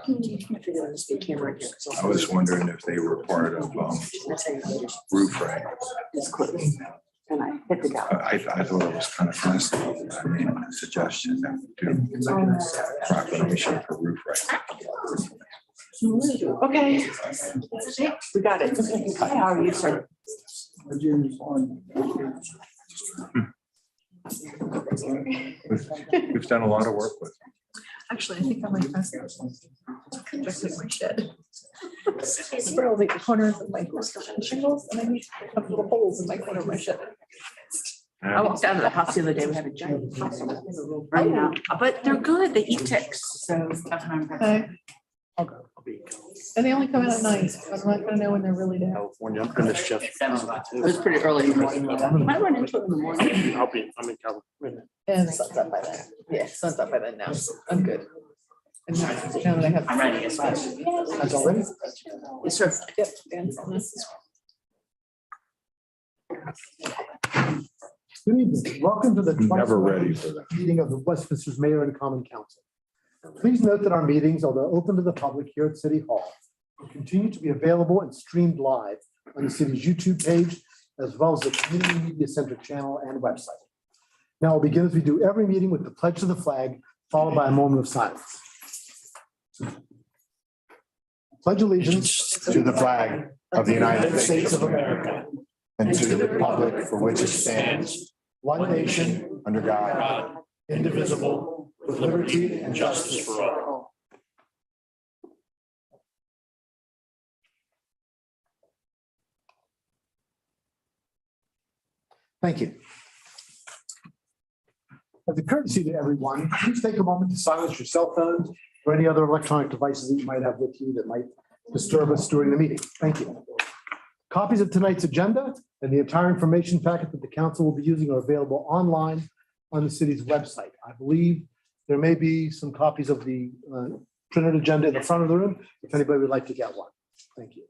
I was wondering if they were part of roof rack. And I hit the gallery. I thought it was kind of fascinating. I made a suggestion that we do proclamation for roof rack. Okay. We got it. Hi, how are you, sir? We've done a lot of work with. Actually, I think I might ask projecting my shed. For all the corners of my shingles, and I need a couple little holes in my corner of my shed. I walked down to the house the other day. We have a giant possum running out, but they're good. They eat ticks. So that's what I'm. Okay. And they only come out at night. So I'm not gonna know when they're really down. California, I'm gonna shift. It was pretty early in the morning. You might run into it in the morning. I'm in California. And the sun's up by then. Yeah, sun's up by then now. I'm good. And now that I have. I'm ready. Yes, That's all ready? yes, sir. Yep. And this is- Good evening. Welcome to the Never ready for that. meeting of the Westminster's Mayor and Common Council. Please note that our meetings, although open to the public here at City Hall, will continue to be available and streamed live on the city's YouTube page, as well as the Community Media Center channel and website. Now we'll begin as we do every meeting with the pledge to the flag, followed by a moment of silence. Pledge allegiance to the flag of the United States of America and to the republic for which it stands, one nation, under God, indivisible, with liberty and justice for all. Thank you. As a courtesy to everyone, please take a moment to silence your cell phones or any other electronic devices that you might have with you that might disturb us during the meeting. Thank you. Copies of tonight's agenda and the entire information packet that the council will be using are available online on the city's website. I believe there may be some copies of the printed agenda in the front of the room, if anybody would like to get one. Thank you.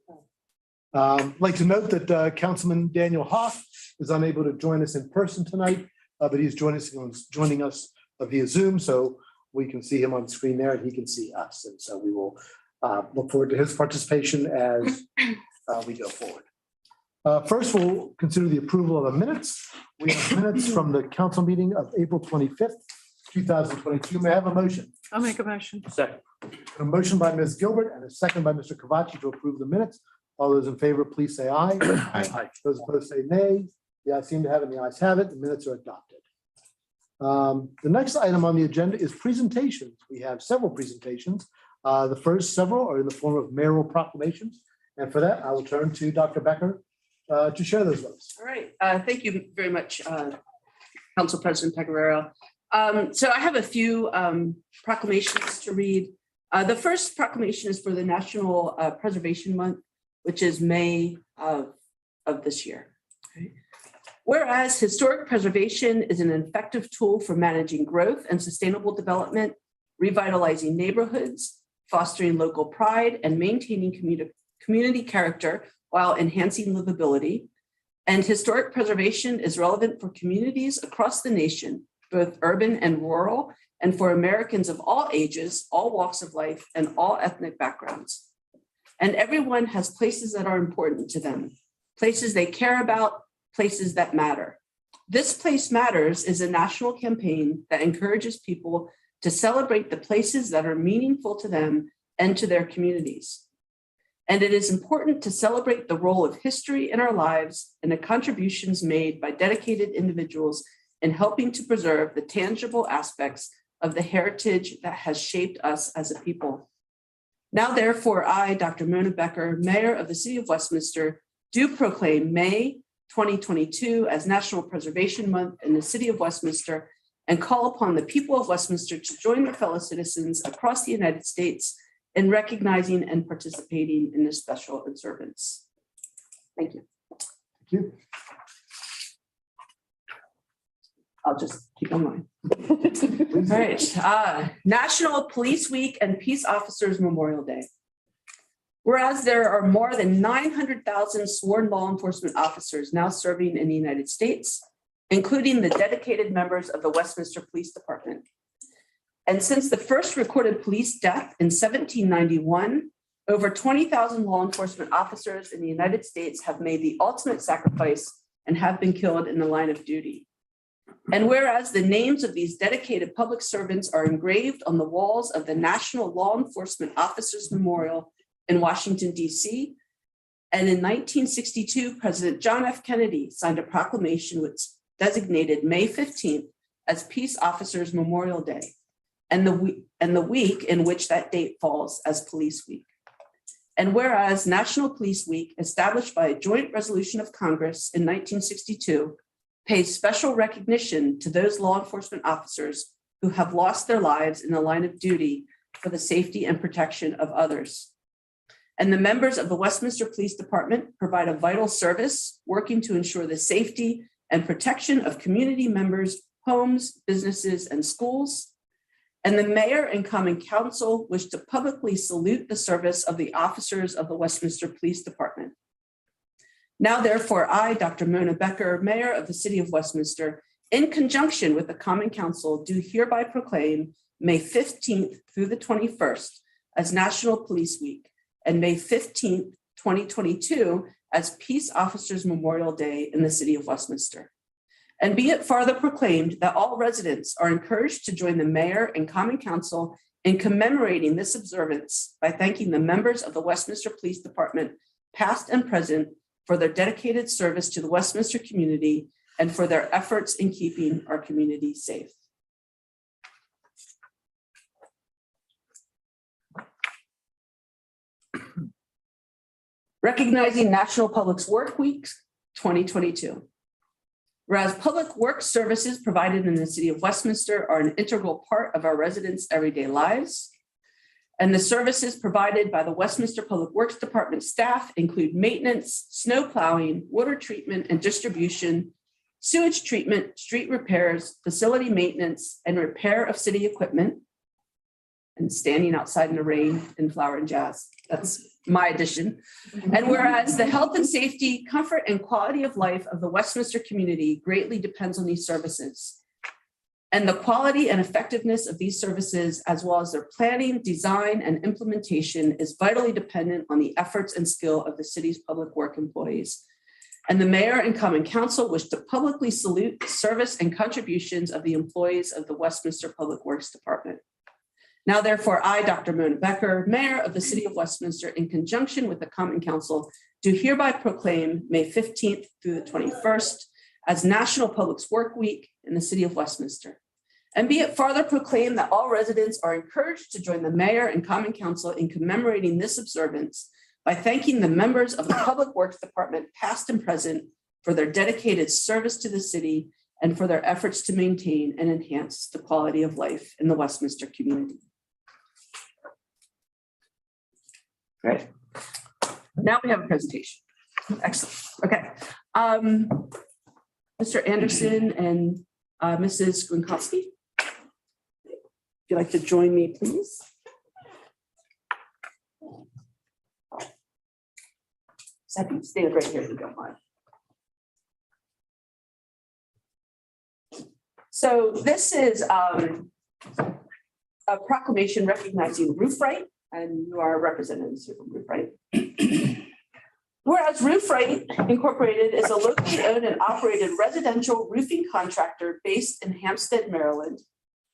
I'd like to note that Councilman Daniel Hoff is unable to join us in person tonight, but he's joining us via Zoom, so we can see him on screen there and he can see us. And so we will look forward to his participation as we go forward. First, we'll consider the approval of the minutes. We have minutes from the council meeting of April 25th, 2022. May I have a motion? I'll make a motion. Second. A motion by Ms. Gilbert and a second by Mr. Kavachi to approve the minutes. All those in favor, please say aye. Aye. Those opposed say nay. The ayes seem to have it, and the ayes have it. The minutes are adopted. The next item on the agenda is presentations. We have several presentations. The first several are in the form of mayoral proclamations. And for that, I will turn to Dr. Becker to share those with us. All right. Thank you very much, Council President Pecoraro. So I have a few proclamations to read. The first proclamation is for the National Preservation Month, which is May of this year. Okay. Whereas historic preservation is an effective tool for managing growth and sustainable development, revitalizing neighborhoods, fostering local pride, and maintaining community character while enhancing livability. And historic preservation is relevant for communities across the nation, both urban and rural, and for Americans of all ages, all walks of life, and all ethnic backgrounds. And everyone has places that are important to them, places they care about, places that matter. This Place Matters is a national campaign that encourages people to celebrate the places that are meaningful to them and to their communities. And it is important to celebrate the role of history in our lives and the contributions made by dedicated individuals in helping to preserve the tangible aspects of the heritage that has shaped us as a people. Now, therefore, I, Dr. Mona Becker, Mayor of the City of Westminster, do proclaim May 2022 as National Preservation Month in the City of Westminster and call upon the people of Westminster to join their fellow citizens across the United States in recognizing and participating in this special observance. Thank you. Thank you. I'll just keep on going. All right. National Police Week and Peace Officers Memorial Day. Whereas there are more than 900,000 sworn law enforcement officers now serving in the United States, including the dedicated members of the Westminster Police Department. And since the first recorded police death in 1791, over 20,000 law enforcement officers in the United States have made the ultimate sacrifice and have been killed in the line of duty. And whereas the names of these dedicated public servants are engraved on the walls of the National Law Enforcement Officers Memorial in Washington, D.C., and in 1962, President John F. Kennedy signed a proclamation which designated May 15th as Peace Officers Memorial Day, and the week in which that date falls as Police Week. And whereas National Police Week, established by a joint resolution of Congress in 1962, pays special recognition to those law enforcement officers who have lost their lives in the line of duty for the safety and protection of others. And the members of the Westminster Police Department provide a vital service working to ensure the safety and protection of community members' homes, businesses, and schools. And the mayor and common council wish to publicly salute the service of the officers of the Westminster Police Department. Now, therefore, I, Dr. Mona Becker, Mayor of the City of Westminster, in conjunction with the Common Council, do hereby proclaim May 15th through the 21st as National Police Week, and May 15th, 2022 as Peace Officers Memorial Day in the City of Westminster. And be it farther proclaimed that all residents are encouraged to join the Mayor and Common Council in commemorating this observance by thanking the members of the Westminster Police Department, past and present, for their dedicated service to the Westminster community and for their efforts in keeping our community safe. Recognizing National Public Works Week 2022. Whereas public work services provided in the City of Westminster are an integral part of our residents' everyday lives, and the services provided by the Westminster Public Works Department staff include maintenance, snow plowing, water treatment and distribution, sewage treatment, street repairs, facility maintenance, and repair of city equipment, and standing outside in the rain in Flower and Jazz. That's my addition. And whereas the health and safety, comfort, and quality of life of the Westminster community greatly depends on these services. And the quality and effectiveness of these services, as well as their planning, design, and implementation, is vitally dependent on the efforts and skill of the city's public work employees. And the Mayor and Common Council wish to publicly salute the service and contributions of the employees of the Westminster Public Works Department. Now, therefore, I, Dr. Mona Becker, Mayor of the City of Westminster, in conjunction with the Common Council, do hereby proclaim May 15th through the 21st as National Public Works Week in the City of Westminster. And be it farther proclaimed that all residents are encouraged to join the Mayor and Common Council in commemorating this observance by thanking the members of the Public Works Department, past and present, for their dedicated service to the city and for their efforts to maintain and enhance the quality of life in the Westminster community. Great. Now we have a presentation. Excellent. Okay. Mr. Anderson and Mrs. Gronkowski, if you'd like to join me, please. Second, stand right here if you don't mind. So this is a proclamation recognizing Roof Right, and you are representatives here from Roof Right. Whereas Roof Right Incorporated is a locally owned and operated residential roofing contractor based in Hampstead, Maryland,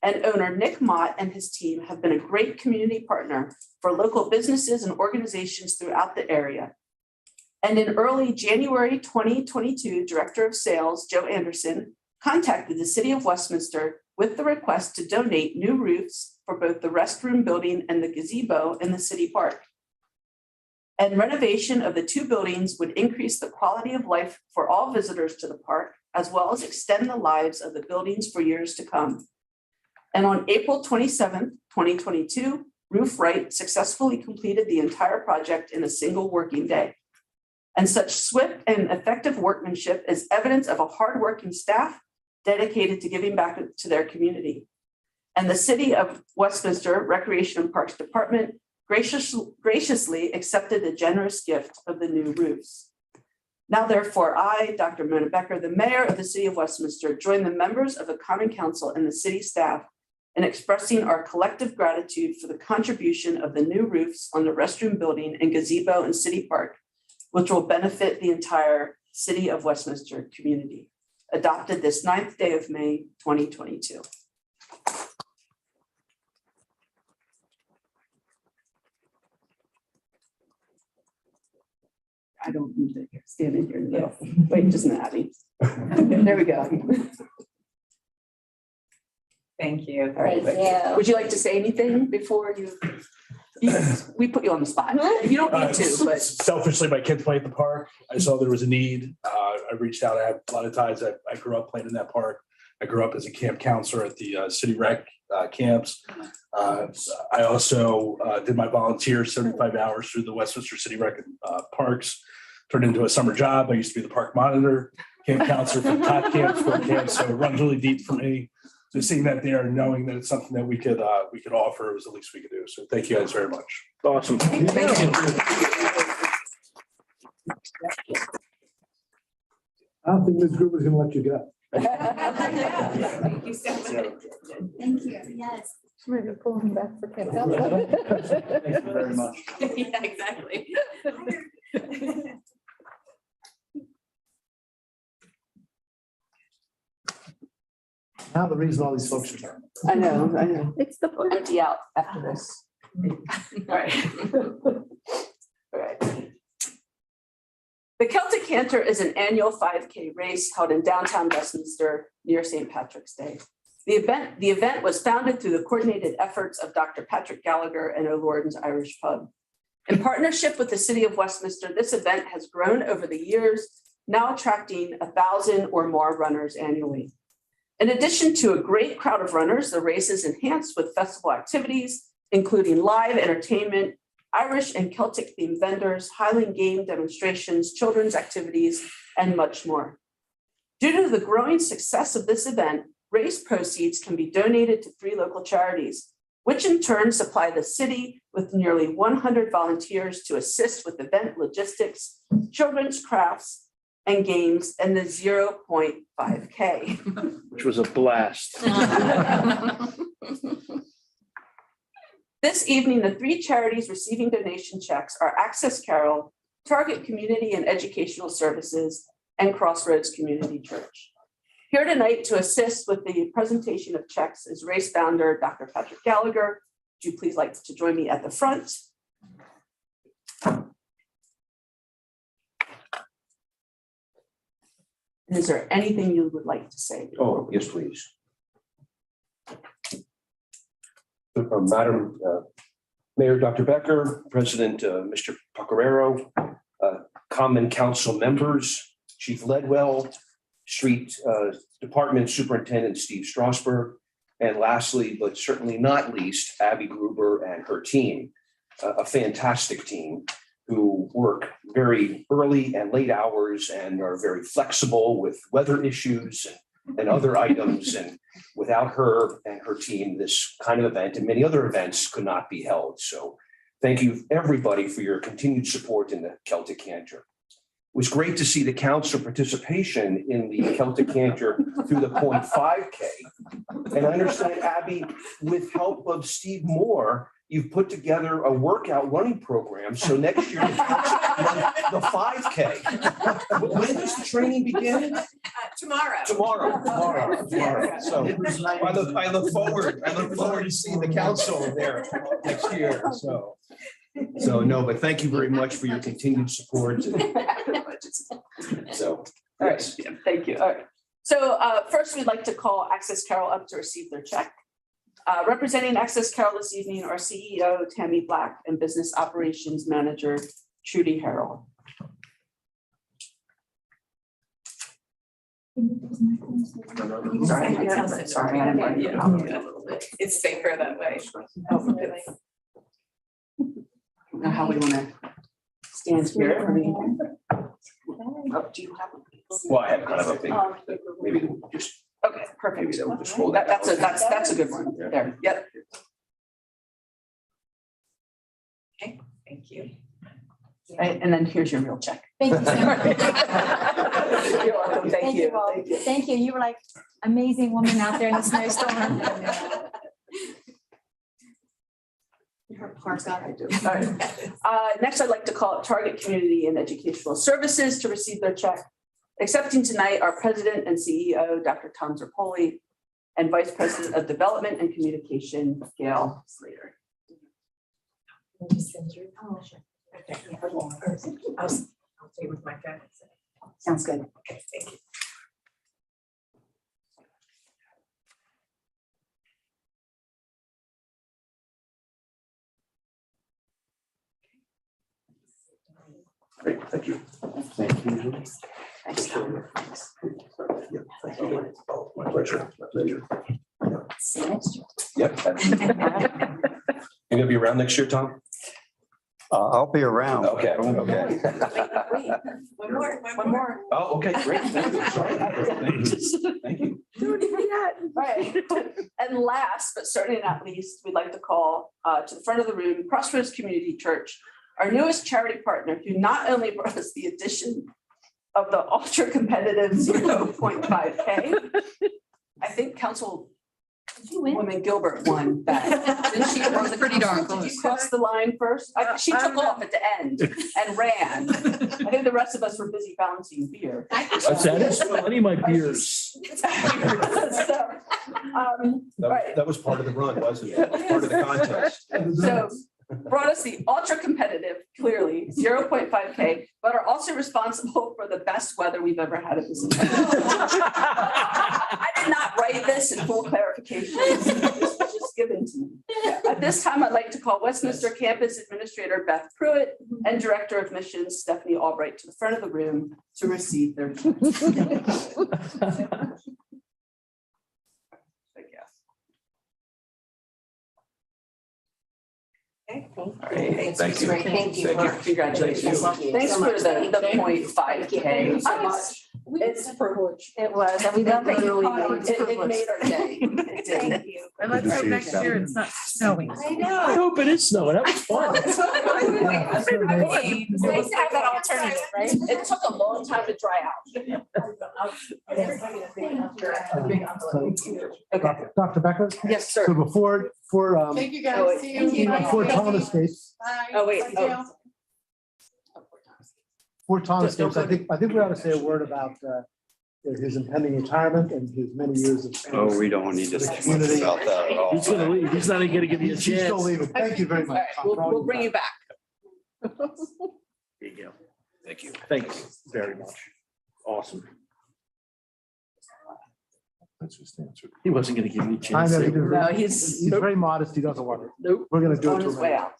and owner Nick Mott and his team have been a great community partner for local businesses and organizations throughout the area. And in early January 2022, Director of Sales Joe Anderson contacted the City of Westminster with the request to donate new roofs for both the restroom building and the gazebo in the city park. And renovation of the two buildings would increase the quality of life for all visitors to the park, as well as extend the lives of the buildings for years to come. And on April 27th, 2022, Roof Right successfully completed the entire project in a single working day. And such swift and effective workmanship is evidence of a hardworking staff dedicated to giving back to their community. And the City of Westminster Recreation and Parks Department graciously accepted the generous gift of the new roofs. Now, therefore, I, Dr. Mona Becker, the Mayor of the City of Westminster, join the members of the Common Council and the city staff and expressing our collective gratitude for the contribution of the new roofs on the restroom building and gazebo in City Park, which will benefit the entire City of Westminster community. Adopted this 9th day of May, 2022. I don't need to stand in here in the middle. Wait, just a minute, Abby. There we go. Thank you. All right. Would you like to say anything before we put you on the spot? You don't need to, but. Selfishly, my kids play at the park. I saw there was a need. I reached out. I have a lot of ties. I grew up playing in that park. I grew up as a camp counselor at the city rec camps. I also did my volunteer 75 hours through the Westminster City Rec parks, turned into a summer job. I used to be the park monitor, camp counselor for top camps, sport camps. So it runs really deep for me. So seeing that there and knowing that it's something that we could offer was the least we could do. So thank you guys very much. Awesome. Thank you. I don't think Ms. Gruber's gonna let you go. Thank you so much. Thank you, yes. Maybe pull him back for Camp Thank you very much. Yeah, exactly. Now the reason all these folks are here. I know. It's the. We'll empty out after this. All right. All right. The Celtic Canter is an annual 5K race held in downtown Westminster near St. Patrick's Day. The event was founded through the coordinated efforts of Dr. Patrick Gallagher and O'Lorden's Irish Pub. In partnership with the City of Westminster, this event has grown over the years, now attracting 1,000 or more runners annually. In addition to a great crowd of runners, the race is enhanced with festival activities, including live entertainment, Irish and Celtic themed vendors, Highland game demonstrations, children's activities, and much more. Due to the growing success of this event, race proceeds can be donated to 3 local charities, which in turn supply the city with nearly 100 volunteers to assist with event logistics, children's crafts, and games, and the 0.5K. Which was a blast. This evening, the 3 charities receiving donation checks are Access Carol, Target Community and Educational Services, and Crossroads Community Church. Here tonight to assist with the presentation of checks is race founder, Dr. Patrick Gallagher. Would you please like to join me at the front? Is there anything you would like to say? Oh, yes, please. Madam Mayor, Dr. Becker, President Mr. Pacarero, Common Council members, Chief Ledwell, Street Department Superintendent Steve Strasberg, and lastly, but certainly not least, Abby Gruber and her team, a fantastic team who work very early and late hours and are very flexible with weather issues and other items. And without her and her team, this kind of event and many other events could not be held. So thank you, everybody, for your continued support in the Celtic Canter. It was great to see the council participation in the Celtic Canter through the 0.5K. And I understand, Abby, with help of Steve Moore, you've put together a workout running program. So next year, the 5K. When does the training begin? Tomorrow. Tomorrow. So I look forward to seeing the council there next year. So no, but thank you very much for your continued support. So, All right, thank you. All right. So first, we'd like to call Access Carol up to receive their check. Representing Access Carol this evening are CEO Tammy Black and Business Operations Manager Trudy Harrell. Sorry, I didn't want you to help me a little bit. It's safer that way. I don't know how we want to stand here. I mean, do you have? well, I have kind of a big, maybe we'll just, Okay, perfect. maybe they'll just roll that. That's a good one. There. Yep. Thank you. Right, and then here's your real check. Thank you. You're welcome. Thank you. Thank you. You were like amazing woman out there in the snowstorm. Her park up. All right. Next, I'd like to call up Target Community and Educational Services to receive their check. Accepting tonight are President and CEO, Dr. Tom Zerpoli, and Vice President of Development and Communication, Gail Slater. I'll stay with my phone. Sounds good. Okay, thank you. Great, thank you. Thanks, Tom. My pleasure, my pleasure. Yep. You gonna be around next year, Tom? I'll be around. Okay, okay. Wait, one more. Oh, okay, great. Thank you. Thank you. Right. And last, but certainly not least, we'd like to call to the front of the room, Crossroads Community Church, our newest charity partner, who not only brought us the addition of the ultra competitive 0.5K. I think Councilwoman Gilbert won that. Didn't she? That was pretty darn Did close. you cross the line first? She took off at the end and ran. I think the rest of us were busy balancing beer. That is plenty of my beers. Right. That was part of the run, wasn't it? Part of the contest. So brought us the ultra competitive, clearly 0.5K, but are also responsible for the best weather we've ever had at this event. I did not write this in full clarification. This was just given to me. At this time, I'd like to call Westminster Campus Administrator Beth Pruitt and Director of Missions Stephanie Albright to the front of the room to receive their checks. Okay, Thank you. Thank you. Congratulations. Thanks for the 0.5K. It's a privilege. It was, and we love that you Literally, caught it. it made our day. It did. Thank you. And let's hope next year it's not snowing. I I know. hope it is snowing. That was fun. It's nice to have that alternative, right? It took a long time to dry out. Okay. Dr. Becker? Yes, sir. So before Thank you Oh, guys. See you. before Thomas states, Oh, wait. Oh. before Thomas states, I think we ought to say a word about his impending retirement and his many years of service. Oh, we don't need to say much about that at all. He's gonna leave. He's not even gonna give you a He's still chance. leaving. Thank you very All much. right, Tom, for all we'll you've bring you done. back. There you go. Thank you. Thanks very much. Awesome. That's just answered. He wasn't gonna give me a I chance. know, to- No, he's he's very modest. He doesn't want it. Nope. We're gonna do on it. his to way him. out.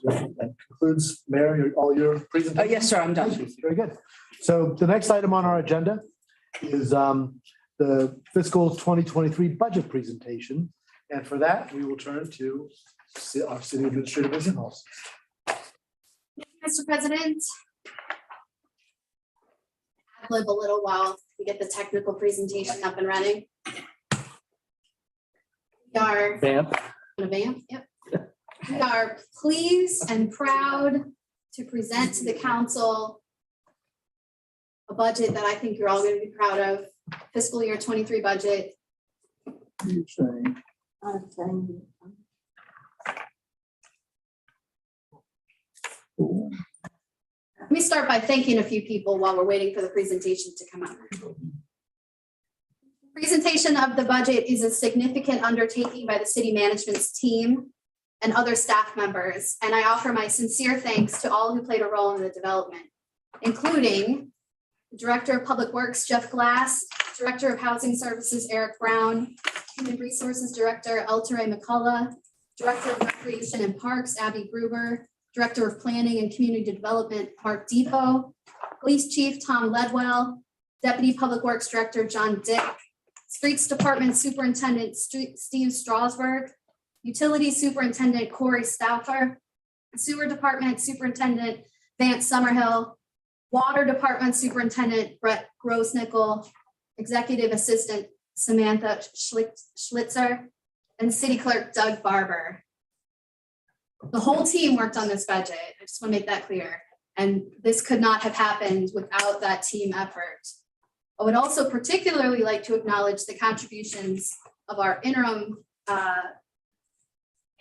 That concludes, Mary, all your presentations. Oh, yes, sir, I'm done. Very good. So the next item on our agenda is the fiscal 2023 budget presentation. And for that, we will turn to our city administrator, Ms. Inhofe. Mr. President. I'll live a little while we get the technical presentation up and running. We are Vamp. gonna vamp, yep. We are pleased and proud to present to the council a budget that I think you're all gonna be proud of, fiscal year 23 budget. Let me start by thanking a few people while we're waiting for the presentation to come up. Presentation of the budget is a significant undertaking by the city management's team and other staff members, and I offer my sincere thanks to all who played a role in the development, including Director of Public Works, Jeff Glass, Director of Housing Services, Eric Brown, Human Resources Director, Elteray McCullough, Director of Recreation and Parks, Abby Gruber, Director of Planning and Community Development, Mark Depot, Police Chief Tom Ledwell, Deputy Public Works Director John Dick, Streets Department Superintendent Steve Strasberg, Utilities Superintendent Corey Stauffer, Sewer Department Superintendent Vance Summerhill, Water Department Superintendent Brett Grossnickel, Executive Assistant Samantha Schlitzer, and City Clerk Doug Barber. The whole team worked on this budget. I just want to make that clear. And this could not have happened without that team effort. I would also particularly like to acknowledge the contributions of our interim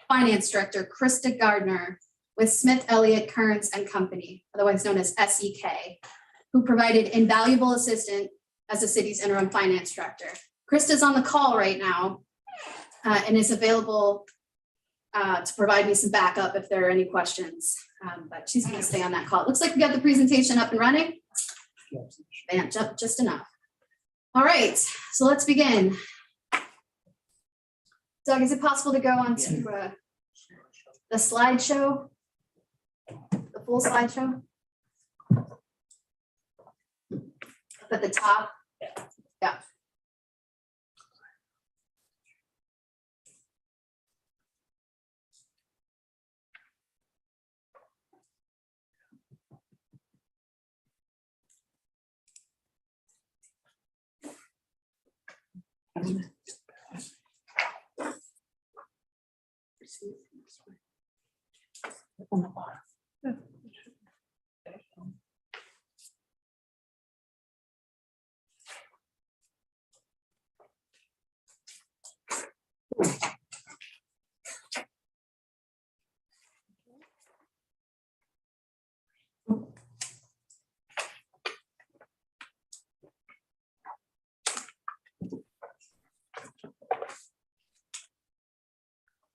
finance director, Krista Gardner, with Smith, Elliott, Kearns and Company, otherwise known as SEK, who provided invaluable assistance as the city's interim finance director. Krista's on the call right now and is available to provide me some backup if there are any questions, but she's going to stay on that call. It looks like we got the presentation up and running. Man, just enough. All right, so let's begin. Doug, is it possible to go on to the slideshow? The full slideshow? Up at the top? Yeah.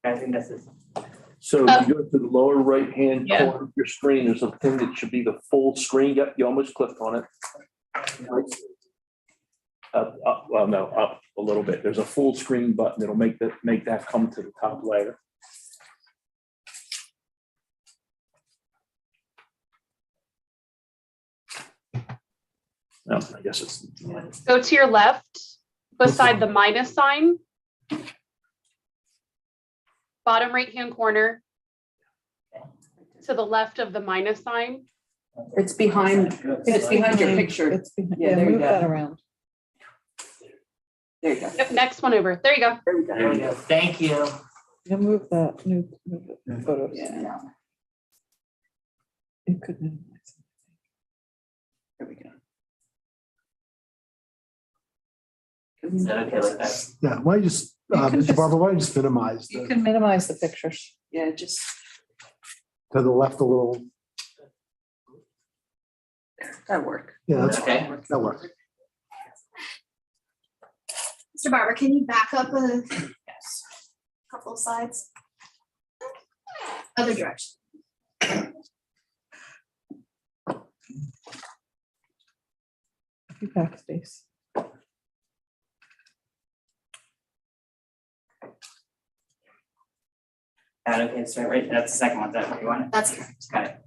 I think that's it. So if you go to the lower right-hand Yeah. corner of your screen, there's a thing that should be the full screen. Yep, you almost clicked on it. Up, well, no, up a little bit. There's a full screen button that'll make that come to the top layer. No, I guess it's. Go to your left beside the minus sign. Bottom right-hand corner. To the left of the minus sign. It's behind your picture. It's behind, Yeah, yeah, there you move go. that around. There you go. Yep, next one over. There you go. There we go. Thank you. Yeah, move that, move the photos. Yeah. It could minimize. There we go. Is that okay like that? Yeah, why don't you just, You can Mr. just- Barber, why don't you just minimize You the- can minimize the pictures. Yeah, just to the left a little? that'll work. Yeah, that's Okay. fine. That works. Mr. Barber, can you back up a couple of slides? Other direction. You backspace. Okay, so right, that's the second one, that's what you want. That's correct. Got it.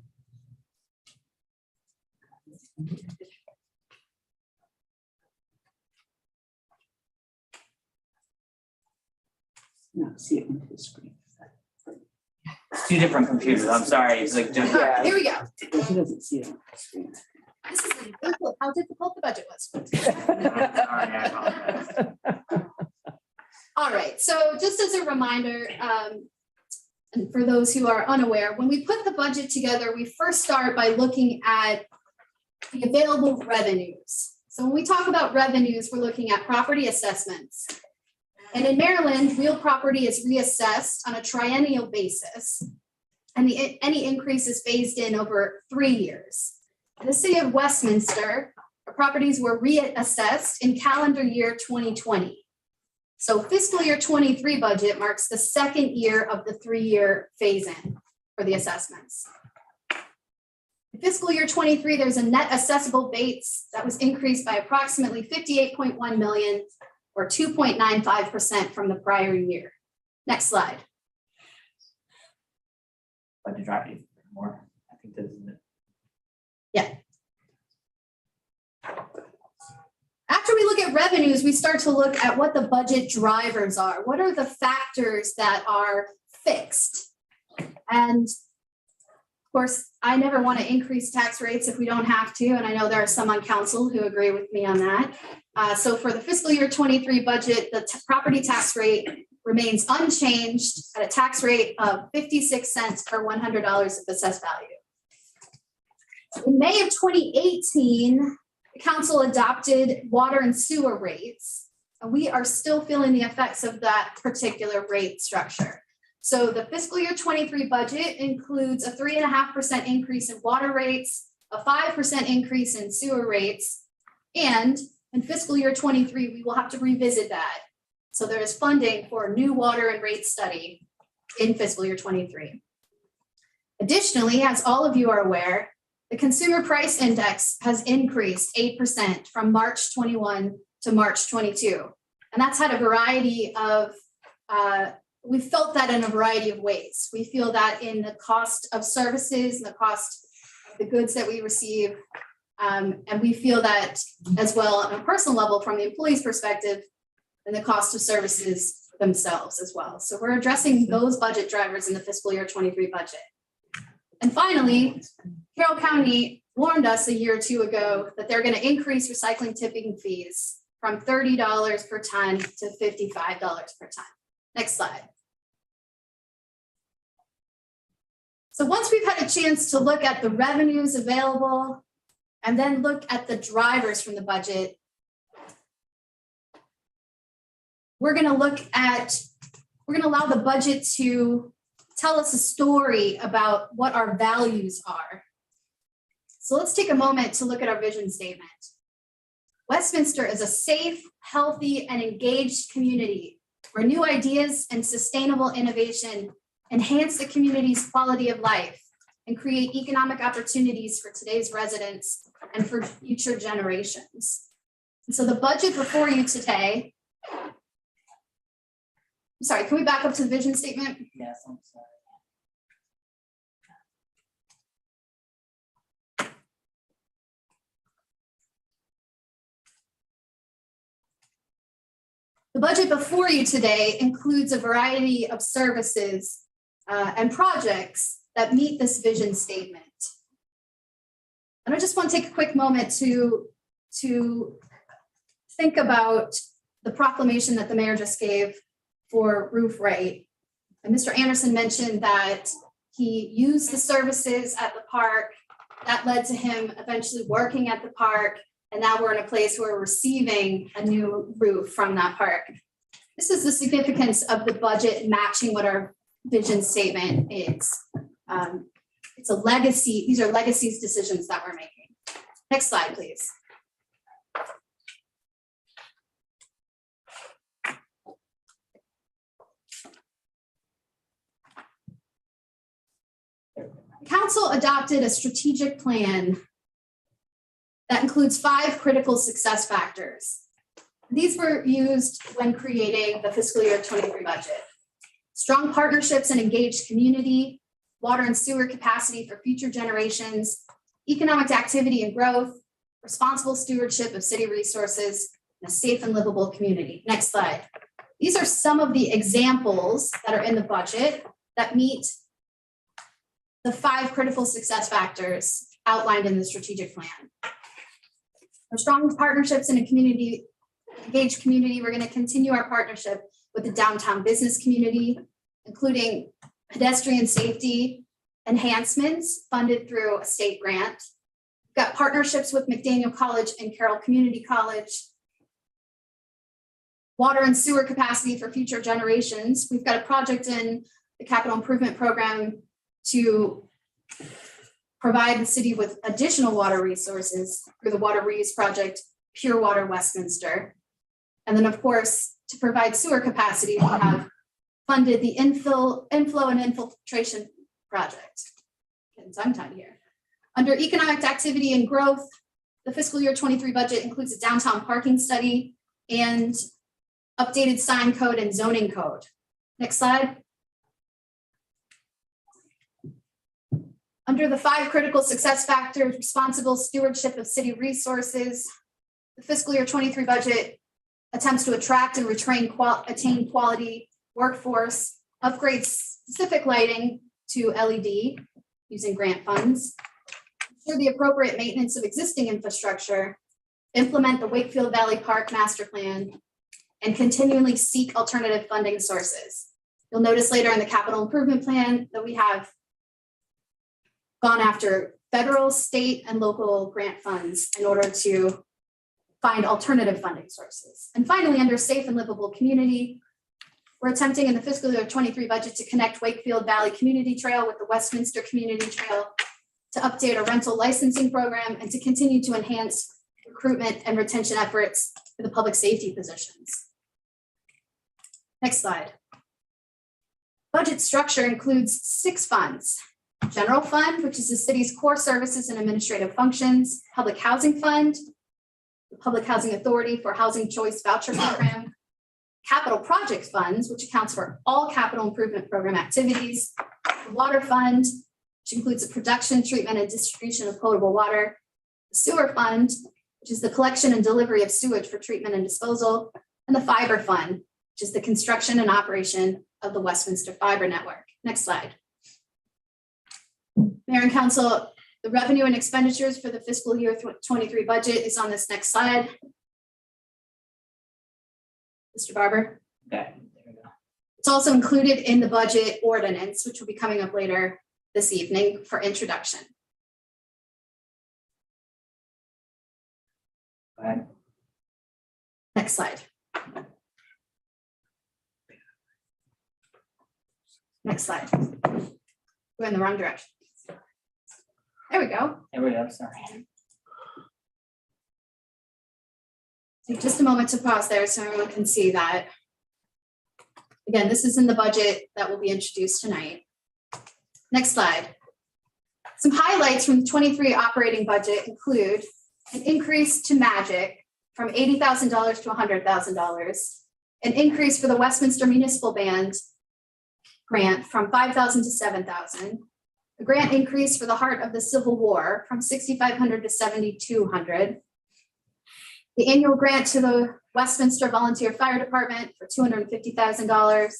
No, see it on his screen. It's two different computers, I'm sorry, it's like just. All right, here we go. He doesn't see it on his screen. This is an example of how difficult the budget was. All right, so just as a reminder, and for those who are unaware, when we put the budget together, we first start by looking at the available revenues. So when we talk about revenues, we're looking at property assessments. And in Maryland, real property is reassessed on a triennial basis. And any increase is phased in over 3 years. In the city of Westminster, our properties were reassessed in calendar year 2020. So fiscal year 23 budget marks the second year of the 3-year phase-in for the assessments. In fiscal year 23, there's a net assessable base that was increased by approximately 58.1 million or 2.95% from the prior year. Next slide. But to drop you more, I think this is it. After we look at revenues, we start to look at what the budget drivers are. What are the factors that are fixed? And of course, I never want to increase tax rates if we don't have to, and I know there are some on council who agree with me on that. So for the fiscal year 23 budget, the property tax rate remains unchanged at a tax rate of 56 cents per $100 of assessed value. In May of 2018, the council adopted water and sewer rates. And we are still feeling the effects of that particular rate structure. So the fiscal year 23 budget includes a 3.5% increase in water rates, a 5% increase in sewer rates, and in fiscal year 23, we will have to revisit that. So there is funding for a new water and rate study in fiscal year 23. Additionally, as all of you are aware, the consumer price index has increased 8% from March 21 to March 22. And that's had a variety of, we felt that in a variety of ways. We feel that in the cost of services and the cost of the goods that we receive. And we feel that as well on a personal level from the employee's perspective and the cost of services themselves as well. So we're addressing those budget drivers in the fiscal year 23 budget. And finally, Carroll County warned us a year or two ago that they're going to increase recycling tipping fees from $30 per ton to $55 per ton. Next slide. So once we've had a chance to look at the revenues available and then look at the drivers from the budget, we're going to allow the budget to tell us a story about what our values are. So let's take a moment to look at our vision statement. Westminster is a safe, healthy, and engaged community where new ideas and sustainable innovation enhance the community's quality of life and create economic opportunities for today's residents and for future generations. And so the budget before you today, sorry, can we back up to the vision statement? Yes, I'm sorry. The budget before you today includes a variety of services and projects that meet this vision statement. And I just want to take a quick moment to think about the proclamation that the mayor just gave for Roof Right. And Mr. Anderson mentioned that he used the services at the park. That led to him eventually working at the park. And now we're in a place where we're receiving a new roof from that park. This is the significance of the budget matching what our vision statement is. It's a legacy. These are legacies decisions that we're making. Next slide, please. Council adopted a strategic plan that includes 5 critical success factors. These were used when creating the fiscal year 23 budget. Strong partnerships and engaged community, water and sewer capacity for future generations, economic activity and growth, responsible stewardship of city resources, and a safe and livable community. Next slide. These are some of the examples that are in the budget that meet the 5 critical success factors outlined in the strategic plan. For strong partnerships in a community, engaged community, we're going to continue our partnership with the downtown business community, including pedestrian safety enhancements funded through a state grant. We've got partnerships with McDaniel College and Carroll Community College. Water and sewer capacity for future generations. We've got a project in the capital improvement program to provide the city with additional water resources through the water reuse project, Pure Water Westminster. And then of course, to provide sewer capacity, we have funded the inflow and infiltration project. Getting tongue-tied here. Under economic activity and growth, the fiscal year 23 budget includes a downtown parking study and updated sign code and zoning code. Next slide. Under the 5 critical success factors, responsible stewardship of city resources, the fiscal year 23 budget attempts to attract and attain quality workforce, upgrade specific lighting to LED using grant funds, ensure the appropriate maintenance of existing infrastructure, implement the Wakefield Valley Park Master Plan, and continually seek alternative funding sources. You'll notice later in the capital improvement plan that we have gone after federal, state, and local grant funds in order to find alternative funding sources. And finally, under safe and livable community, we're attempting in the fiscal year 23 budget to connect Wakefield Valley Community Trail with the Westminster Community Trail, to update our rental licensing program, and to continue to enhance recruitment and retention efforts for the public safety positions. Next slide. Budget structure includes 6 funds. General fund, which is the city's core services and administrative functions. Public housing fund, the Public Housing Authority for Housing Choice Voucher Program. Capital projects funds, which accounts for all capital improvement program activities. The water fund, which includes the production, treatment, and distribution of potable water. The sewer fund, which is the collection and delivery of sewage for treatment and disposal. And the fiber fund, which is the construction and operation of the Westminster Fiber Network. Next slide. Mayor and Council, the revenue and expenditures for the fiscal year 23 budget is on this next slide. Mr. Barber. Okay, there we go. It's also included in the budget ordinance, which will be coming up later this evening for introduction. Go ahead. Next slide. Next slide. We're in the wrong direction. There we go. There we go, sorry. Take just a moment to pause there so everyone can see that. Again, this is in the budget that will be introduced tonight. Next slide. Some highlights from the 23 operating budget include an increase to Magic from $80,000 to $100,000, an increase for the Westminster Municipal Band grant from $5,000 to $7,000, a grant increase for the Heart of the Civil War from $6,500 to $7,200, the annual grant to the Westminster Volunteer Fire Department for $250,000,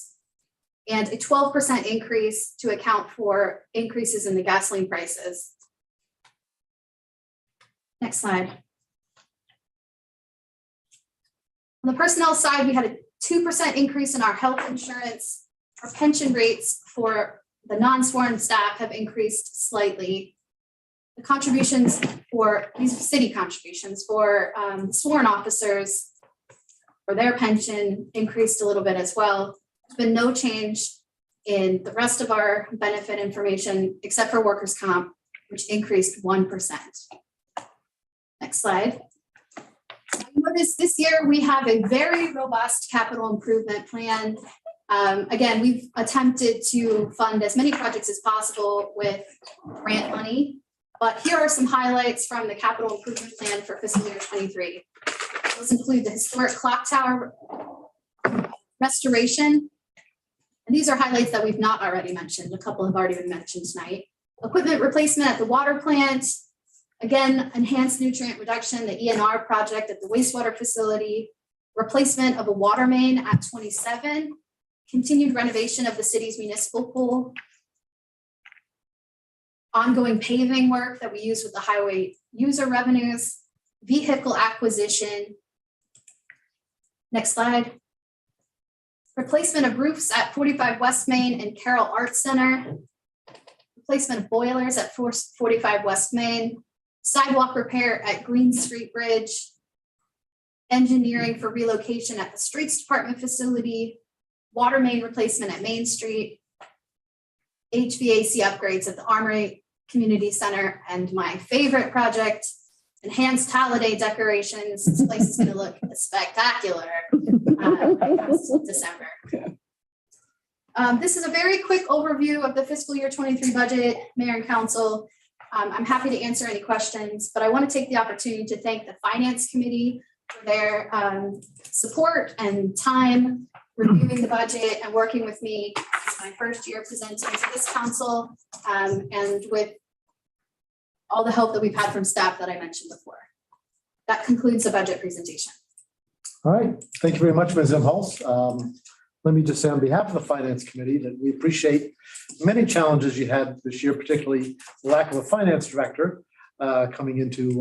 and a 12% increase to account for increases in the gasoline prices. Next slide. On the personnel side, we had a 2% increase in our health insurance. Our pension rates for the non-sworn staff have increased slightly. The contributions for, these are city contributions for sworn officers for their pension increased a little bit as well. There's been no change in the rest of our benefit information except for workers' comp, which increased 1%. Next slide. You notice this year we have a very robust capital improvement plan. Again, we've attempted to fund as many projects as possible with grant money, but here are some highlights from the capital improvement plan for fiscal year 23. Those include the historic clock tower restoration. And these are highlights that we've not already mentioned. A couple have already been mentioned tonight. Equipment replacement at the water plant. Again, enhanced nutrient reduction, the ENR project at the wastewater facility. Replacement of a water main at 27. Continued renovation of the city's municipal pool. Ongoing paving work that we use with the highway user revenues. Vehicle acquisition. Next slide. Replacement of roofs at 45 West Main and Carroll Arts Center. Replacement of boilers at 45 West Main. Sidewalk repair at Green Street Bridge. Engineering for relocation at the Streets Department facility. Water main replacement at Main Street. HVAC upgrades at the Armory Community Center. And my favorite project, enhanced holiday decorations. This place is going to look spectacular this December. This is a very quick overview of the fiscal year 23 budget, Mayor and Council. I'm happy to answer any questions, but I want to take the opportunity to thank the Finance Committee for their support and time reviewing the budget and working with me. It's my first year presenting to this council, and with all the help that we've had from staff that I mentioned before. That concludes the budget presentation. All right, thank you very much, Ms. Imholz. Let me just say on behalf of the Finance Committee that we appreciate many challenges you had this year, particularly the lack of a finance director coming into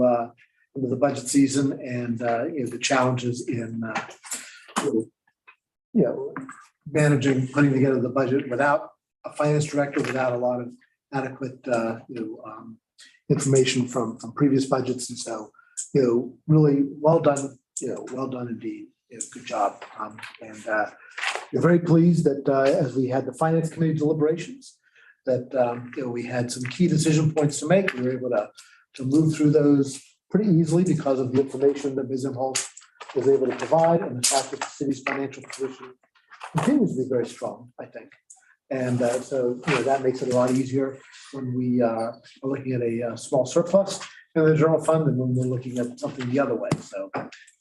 the budget season, and the challenges in managing, putting together the budget without a finance director, without a lot of adequate information from previous budgets. And so, really well done, well done indeed. Good job. We're very pleased that as we had the finance committee deliberations, that, we had some key decision points to make. We were able to move through those pretty easily because of the information that Ms. Imholz was able to provide and the fact that the city's financial position continues to be very strong, I think. And so, that makes it a lot easier when we are looking at a small surplus in the general fund and when we're looking at something the other way. So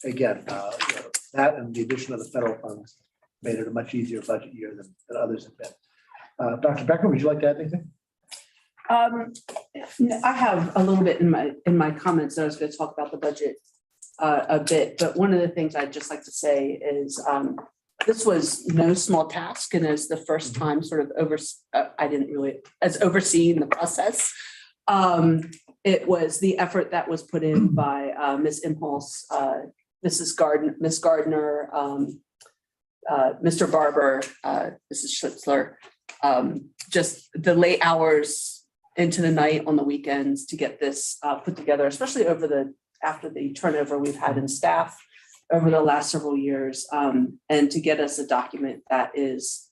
again, that and the addition of the federal funds made it a much easier budget year than others have been. Dr. Becker, would you like to add anything? I have a little bit in my comments that I was going to talk about the budget a bit, but one of the things I'd just like to say is this was no small task, and it's the first time sort of I didn't really as overseeing the process. It was the effort that was put in by Ms. Imholz, Ms. Gardner, Mr. Barber, Mrs. Schlitzler, just the late hours into the night on the weekends to get this put together, especially after the turnover we've had in staff over the last several years, and to get us a document that is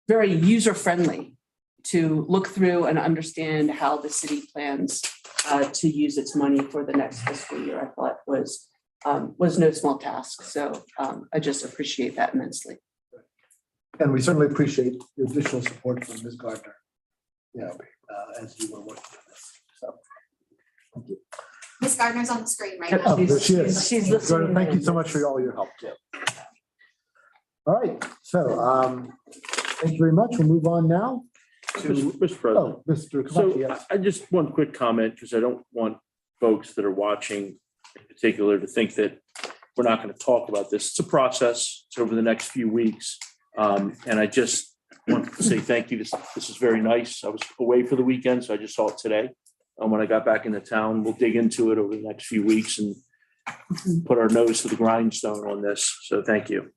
very user-friendly to look through and understand how the city plans to use its money for the next fiscal year, I thought was no small task. So I just appreciate that immensely. And we certainly appreciate the additional support from Ms. Gardner, as you were working on this. So, thank you. Ms. Gardner's on the screen right Oh, now. there she is. She's Ms. Gardner, listening. thank you so much for all your help too. All right, so thank you very much. We'll move on now to, Mr. President. oh, Mr. So Kamachi, yes. I just one quick comment, because I don't want folks that are watching in particular to think that we're not going to talk about this. It's a process. It's over the next few weeks. And I just want to say thank you. This is very nice. I was away for the weekend, so I just saw it today. And when I got back into town, we'll dig into it over the next few weeks and put our nose to the grindstone on this. So thank you.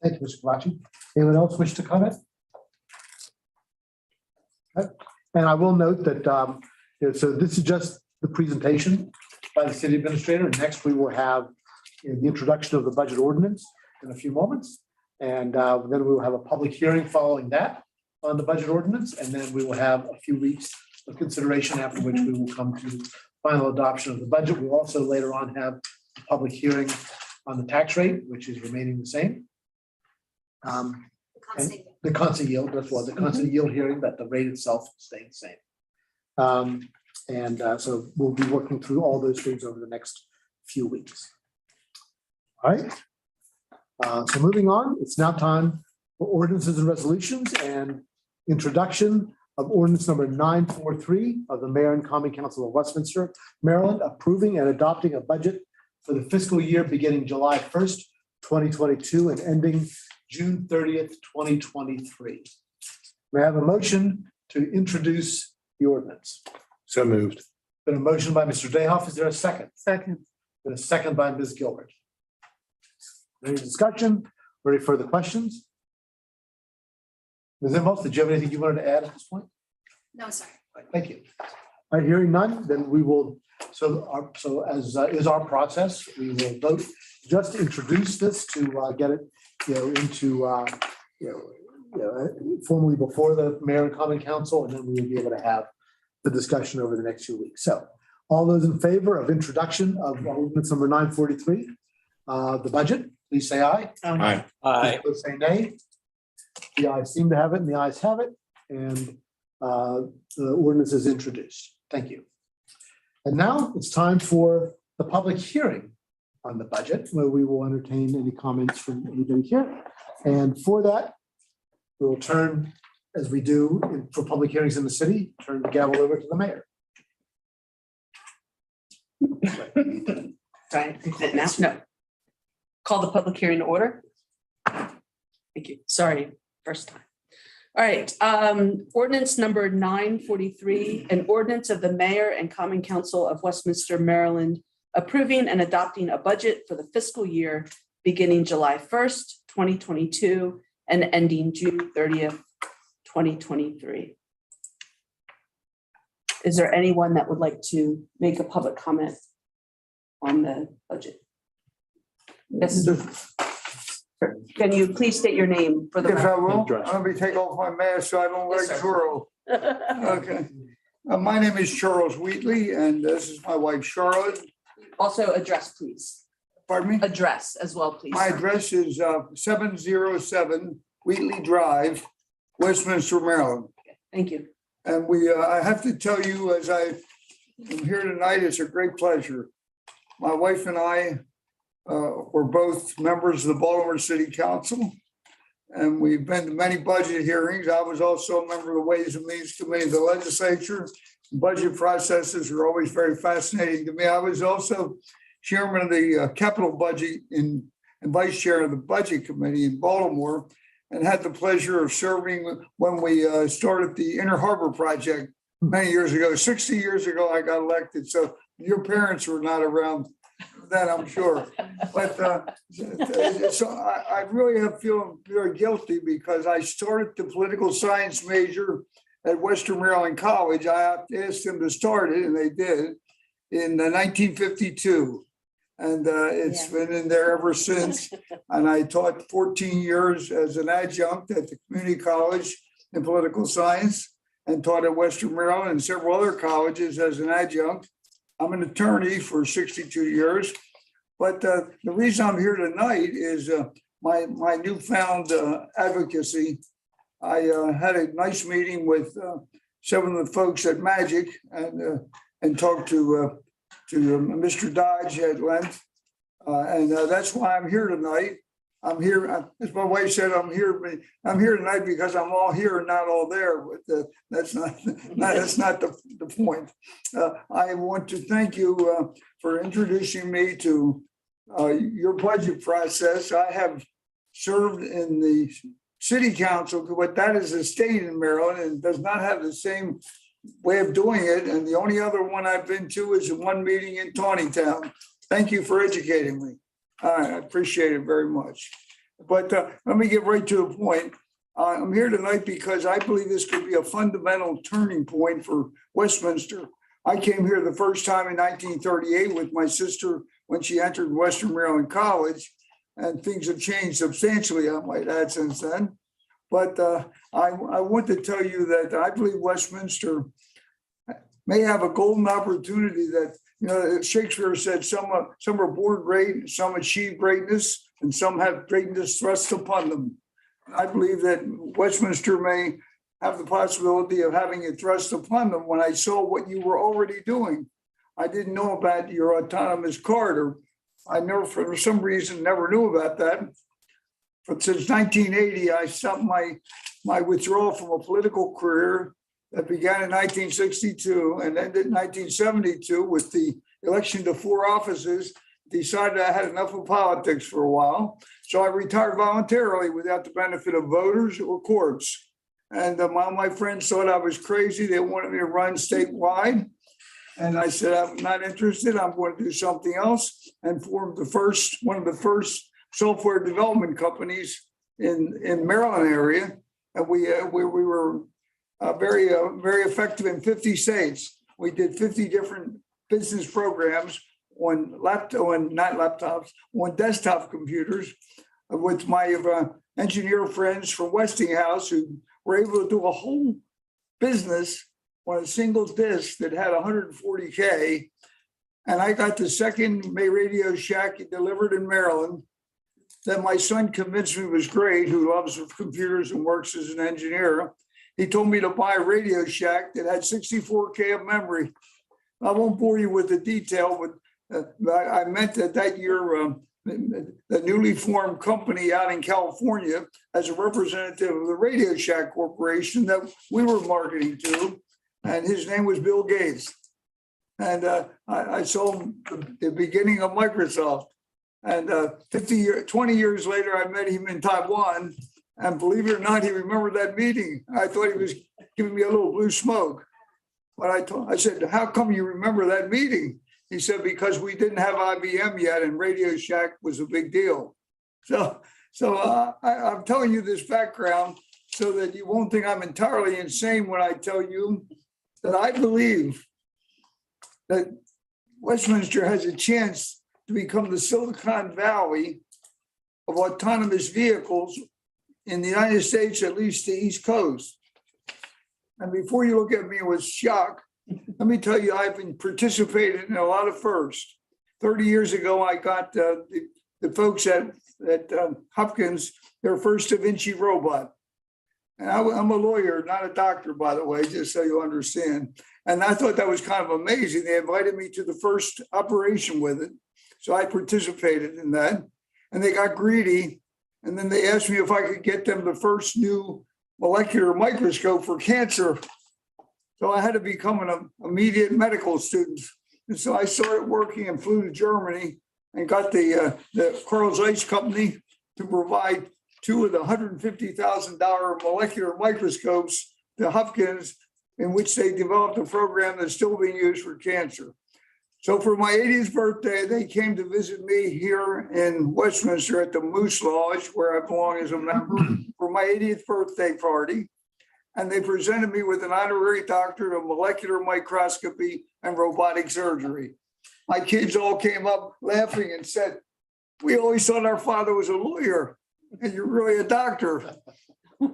Thank you, Mr. Kamachi. Anyone else wish to comment? Okay. And I will note that, so this is just the presentation by the city administrator. Next, we will have the introduction of the budget ordinance in a few moments. And then we will have a public hearing following that on the budget ordinance. And then we will have a few weeks of consideration, after which we will come to final adoption of the budget. We'll also later on have a public hearing on the tax rate, which is remaining the same. The constant yield, that's what, the constant yield hearing, that the rate itself staying the same. So we'll be working through all those things over the next few weeks. All right. So moving on, it's now time for ordinances and resolutions and introduction of ordinance number 943 of the Mayor and Common Council of Westminster, Maryland, approving and adopting a budget for the fiscal year beginning July 1st, 2022 and ending June 30th, 2023. May I have a motion to introduce the ordinance? So moved. Been a motion by Mr. Dayhoff. Is there a second? Second. Been a second by Ms. Gilbert. Any discussion? Or any further questions? Ms. Imholz, did you have anything you wanted to add at this point? No, sir. Thank you. All right, hearing none, then we will, so as is our process, we will vote just to introduce this to get it, into, formally before the Mayor and Common Council, and then we will be able to have the discussion over the next few weeks. So all those in favor of introduction of ordinance number 943, the budget, please say aye. Aye. Aye. Please say nay. The ayes seem to have it and the ayes have it. And the ordinance is introduced. Thank you. And now it's time for the public hearing on the budget, where we will entertain any comments from anybody here. And for that, we will turn, as we do for public hearings in the city, turn the gavel over to the mayor. Sorry, is it now? No. Call the public hearing to order. Thank you. Sorry, first time. All right, ordinance number 943, an ordinance of the Mayor and Common Council of Westminster, Maryland, approving and adopting a budget for the fiscal year beginning July 1st, 2022 and ending June 30th, 2023. Is there anyone that would like to make a public comment on the budget? Yes. Can you please state your name for the Yes, I record? will. Address. Let me take off my mask so I don't Yes, like sir. Churro. Okay. My name is Charles Wheatley, and this is my wife Charlotte. Also address, please. Pardon me? Address as well, please. My address is 707 Wheatley Drive, Westminster, Maryland. Thank you. And I have to tell you, as I am here tonight, it's a great pleasure. My wife and I were both members of the Baltimore City Council, and we've been to many budget hearings. I was also a member of the Ways and Means Committee of the legislature. Budget processes are always very fascinating to me. I was also chairman of the capital budget and vice chair of the budget committee in Baltimore, and had the pleasure of serving when we started the Inner Harbor project many years ago. 60 years ago, I got elected. So your parents were not around then, I'm sure. But so I really have feeling very guilty because I started the political science major at Western Maryland College. I asked them to start it, and they did in 1952. And it's been in there ever since. And I taught 14 years as an adjunct at the community college in political science and taught at Western Maryland and several other colleges as an adjunct. I'm an attorney for 62 years. But the reason I'm here tonight is my newfound advocacy. I had a nice meeting with some of the folks at Magic and talked to Mr. Dodge at length. And that's why I'm here tonight. I'm here, as my wife said, I'm here tonight because I'm all here and not all there, but that's not the point. I want to thank you for introducing me to your budget process. I have served in the city council, but that is a state in Maryland and does not have the same way of doing it. And the only other one I've been to is one meeting in Tawnytown. Thank you for educating me. I appreciate it very much. But let me get right to the point. I'm here tonight because I believe this could be a fundamental turning point for Westminster. I came here the first time in 1938 with my sister when she entered Western Maryland College, and things have changed substantially, I might add, since then. But I want to tell you that I believe Westminster may have a golden opportunity that, you know, Shakespeare said some are born great, some achieve greatness, and some have greatness thrust upon them. I believe that Westminster may have the possibility of having it thrust upon them. When I saw what you were already doing, I didn't know about your autonomous corridor. I never, for some reason, never knew about that. But since 1980, I stopped my withdrawal from a political career that began in 1962 and ended in 1972 with the election to 4 offices. Decided I had enough of politics for a while. So I retired voluntarily without the benefit of voters or courts. And my friends thought I was crazy. They wanted me to run statewide. And I said, I'm not interested. I'm going to do something else, and formed one of the first software development companies in Maryland area. And we were very effective in 50 states. We did 50 different business programs on desktop computers with my engineer friends from Westinghouse, who were able to do a whole business on a single disk that had 140K. And I got the second Radio Shack delivered in Maryland. Then my son convinced me was great, who loves computers and works as an engineer. He told me to buy a Radio Shack that had 64K of memory. I won't bore you with the detail, but I meant that year, the newly formed company out in California as a representative of the Radio Shack Corporation that we were marketing to. And his name was Bill Gates. And I saw him the beginning of Microsoft. And 20 years later, I met him in Taiwan. And believe it or not, he remembered that meeting. I thought he was giving me a little blue smoke. But I said, how come you remember that meeting? He said, because we didn't have IBM yet and Radio Shack was a big deal. So I'm telling you this background so that you won't think I'm entirely insane when I tell you that I believe that Westminster has a chance to become the Silicon Valley of autonomous vehicles in the United States, at least the East Coast. And before you look at me with shock, let me tell you, I've been participating in a lot of firsts. 30 years ago, I got the folks at Hopkins their first Da Vinci robot. And I'm a lawyer, not a doctor, by the way, just so you understand. And I thought that was kind of amazing. They invited me to the first operation with it. So I participated in that. And they got greedy. And then they asked me if I could get them the first new molecular microscope for cancer. So I had to become an immediate medical student. And so I started working and flew to Germany and got the Carl Zeiss company to provide 2 of the $150,000 molecular microscopes to Hopkins, in which they developed a program that's still being used for cancer. So for my 80th birthday, they came to visit me here in Westminster at the Moose Lodge, where I belong as a member, for my 80th birthday party. And they presented me with an honorary doctorate of molecular microscopy and robotic surgery. My kids all came up laughing and said, "We always thought our father was a lawyer, and you're really a doctor."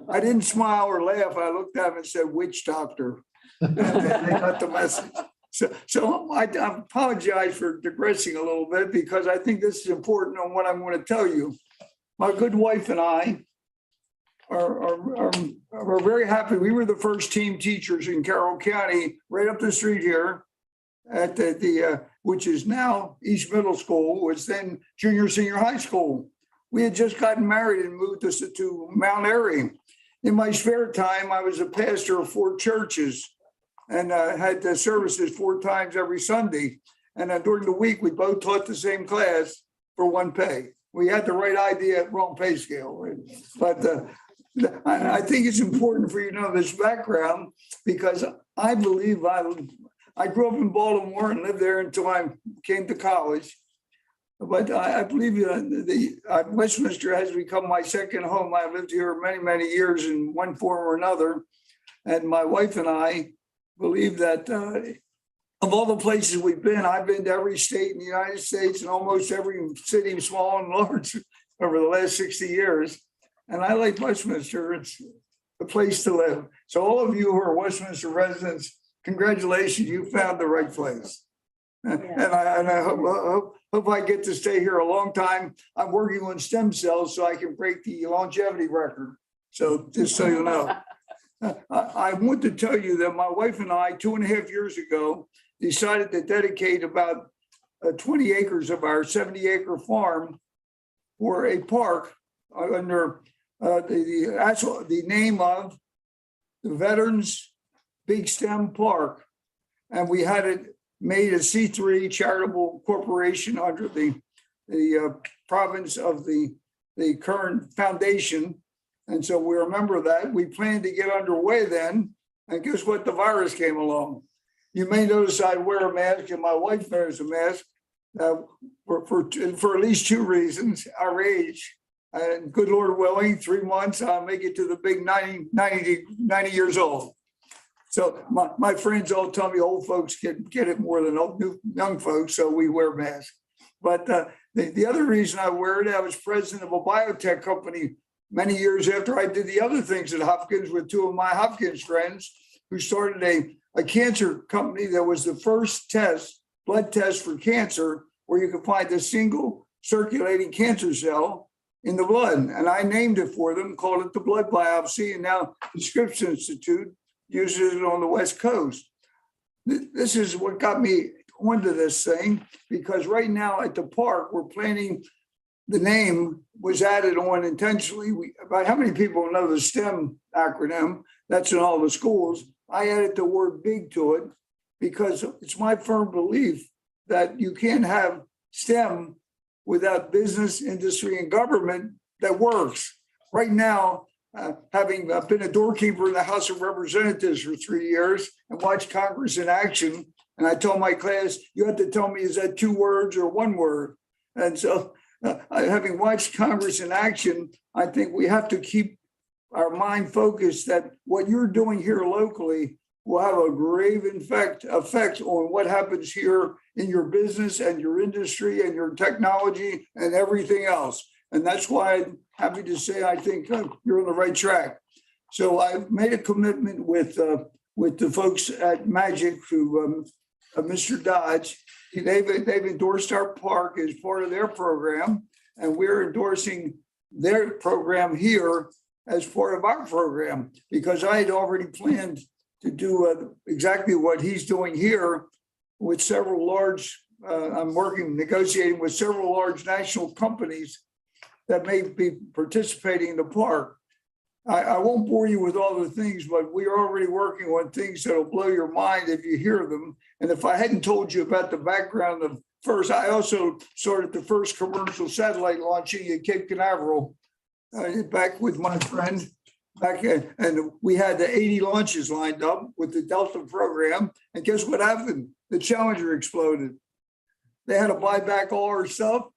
I didn't smile or laugh. I looked at him and said, "Which doctor?" And they got the message. So I apologize for digressing a little bit, because I think this is important on what I'm going to tell you. My good wife and I are very happy. We were the first team teachers in Carroll County, right up the street here at the which is now East Middle School, was then junior senior high school. We had just gotten married and moved us to Mount Airy. In my spare time, I was a pastor of 4 churches and had the services 4 times every Sunday. And during the week, we both taught the same class for one pay. We had the right idea, wrong pay scale. Right? But I think it's important for you to know this background, because I believe I grew up in Baltimore and lived there until I came to college. But I believe Westminster has become my second home. I've lived here many, many years in one form or another. And my wife and I believe that of all the places we've been, I've been to every state in the United States and almost every city, small and large, over the last 60 years. And I like Westminster. It's the place to live. So all of you who are Westminster residents, congratulations, you found the right place. And I hope I get to stay here a long time. I'm working on stem cells so I can break the longevity record. So just so you know. I want to tell you that my wife and I, 2.5 years ago, decided to dedicate about 20 acres of our 70-acre farm for a park under the name of the Veterans Big Stem Park. And we had it made a C3 charitable corporation under the province of the current foundation. And so we remember that. We planned to get underway then. And guess what? The virus came along. You may notice I wear a mask and my wife wears a mask for at least 2 reasons. Our age, and good Lord willing, 3 months, I'll make it to the big 90 years old. So my friends all tell me old folks get it more than young folks, so we wear masks. But the other reason I wear it, I was president of a biotech company many years after I did the other things at Hopkins with 2 of my Hopkins friends, who started a cancer company that was the first blood test for cancer, where you could find a single circulating cancer cell in the blood. And I named it for them, called it the blood biopsy, and now the Scripps Institute uses it on the West Coast. This is what got me onto this thing, because right now at the park, we're planning, the name was added on intentionally. About how many people know the STEM acronym? That's in all the schools. I added the word big to it because it's my firm belief that you can't have STEM without business, industry, and government that works. Right now, having been a doorkeeper in the House of Representatives for 3 years and watched Congress in action, and I told my class, you have to tell me, is that 2 words or 1 word? And so having watched Congress in action, I think we have to keep our mind focused that what you're doing here locally will have a grave effect on what happens here in your business and your industry and your technology and everything else. And that's why I'm happy to say I think you're on the right track. So I've made a commitment with the folks at Magic who Mr. Dodge. They've endorsed our park as part of their program, and we're endorsing their program here as part of our program, because I had already planned to do exactly what he's doing here with several large, negotiating with several large national companies that may be participating in the park. I won't bore you with all the things, but we are already working on things that'll blow your mind if you hear them. And if I hadn't told you about the background of first, I also started the first commercial satellite launching at Cape Canaveral back with my friend and we had the 80 launches lined up with the Delta program. And guess what happened? The Challenger exploded. They had to buy back all our stuff.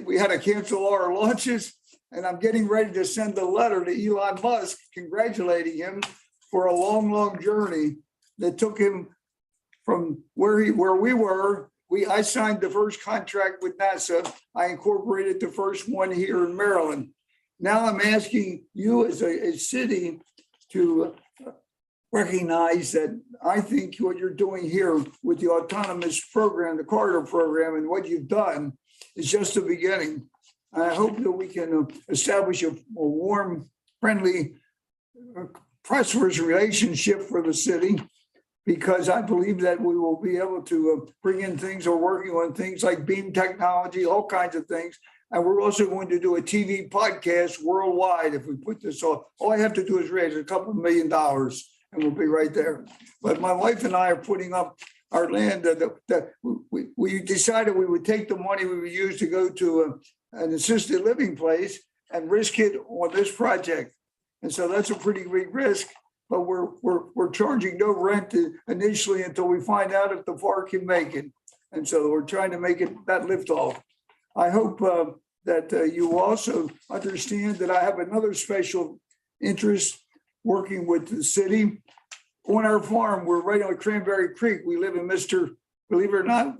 We had to cancel all our launches. And I'm getting ready to send a letter to Elon Musk congratulating him for a long, long journey that took him from where we were. I signed the first contract with NASA. I incorporated the first one here in Maryland. Now I'm asking you as a city to recognize that I think what you're doing here with the autonomous program, the corridor program, and what you've done is just the beginning. I hope that we can establish a warm, friendly, prosperous relationship for the city, because I believe that we will be able to bring in things or working on things like beam technology, all kinds of things. And we're also going to do a TV podcast worldwide if we put this on. All I have to do is raise a couple $1 million and we'll be right there. But my wife and I are putting up our land that we decided we would take the money we would use to go to an assisted living place and risk it on this project. And so that's a pretty big risk, but we're charging no rent initially until we find out if the park can make it. And so we're trying to make it that lift off. I hope that you also understand that I have another special interest working with the city. On our farm, we're right on Cranberry Creek. We live in believe it or not,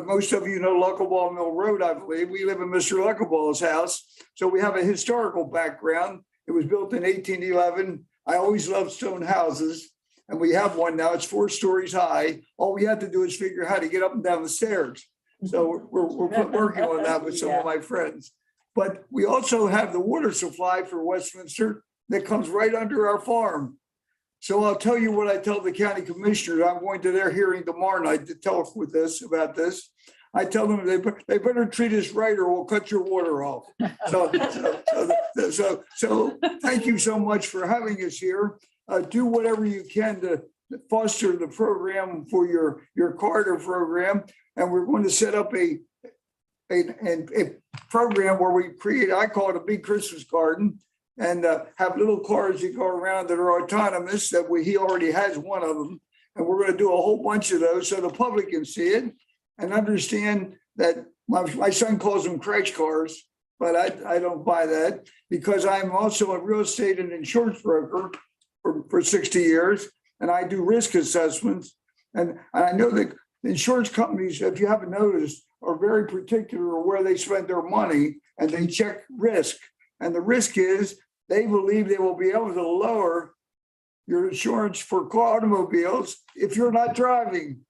most of you know Luckaball Mill Road, I believe. We live in Mr. Luckaball's house. So we have a historical background. It was built in 1811. I always loved stone houses. And we have one now. It's 4 stories high. All we have to do is figure out how to get up and down the stairs. So we're working on that with some of my friends. But we also have the water supply for Westminster that comes right under our farm. So I'll tell you what I tell the county commissioners. I'm going to their hearing tomorrow night to talk with this about this. I tell them they better treat us right or we'll cut your water off. So thank you so much for having us here. Do whatever you can to foster the program for your corridor program. And we're going to set up a program where we create, I call it a big Christmas garden, and have little cars that go around that are autonomous, he already has one of them. And we're going to do a whole bunch of those so the public can see it and understand that my son calls them crash cars, but I don't buy that, because I'm also a real estate and insurance broker for 60 years. And I do risk assessments. And I know that insurance companies, if you haven't noticed, are very particular where they spend their money, and they check risk. And the risk is they believe they will be able to lower your insurance for automobiles if you're not driving.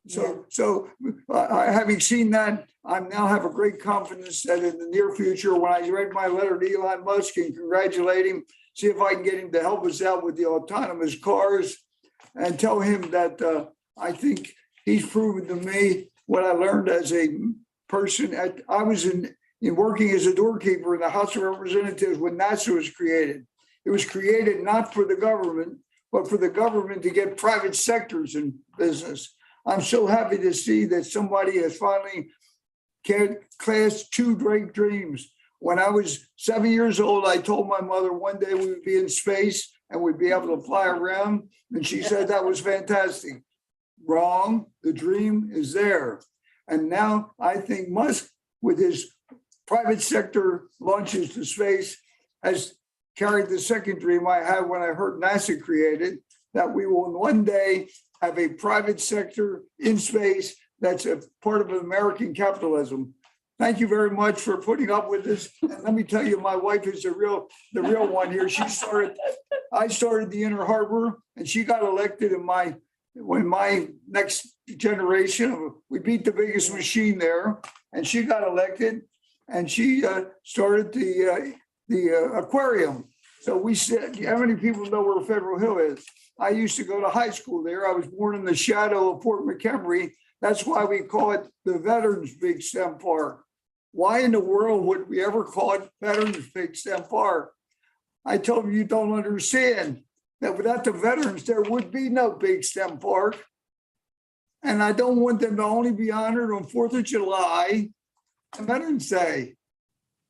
So having seen that, I now have a great confidence that in the near future, when I write my letter to Elon Musk and congratulate him, see if I can get him to help us out with the autonomous cars, and tell him that I think he's proven to me what I learned as a person. I was in working as a doorkeeper in the House of Representatives when NASA was created. It was created not for the government, but for the government to get private sectors in business. I'm so happy to see that somebody has finally class 2 great dreams. When I was 7 years old, I told my mother one day we would be in space and we'd be able to fly around. And she said that was fantastic. Wrong. The dream is there. And now I think Musk, with his private sector launches to space, has carried the second dream I had when I heard NASA created, that we will one day have a private sector in space that's a part of American capitalism. Thank you very much for putting up with this. And let me tell you, my wife is the real one here. I started the Inner Harbor, and she got elected when my next generation, we beat the biggest machine there, and she got elected, and she started the aquarium. So we said, how many people know where Federal Hill is? I used to go to high school there. I was born in the shadow of Fort McHenry. That's why we call it the Veterans Big Stem Park. Why in the world would we ever call it Veterans Big Stem Park? I told them, you don't understand that without the veterans, there would be no Big Stem Park. And I don't want them to only be honored on 4th of July and Veterans Day.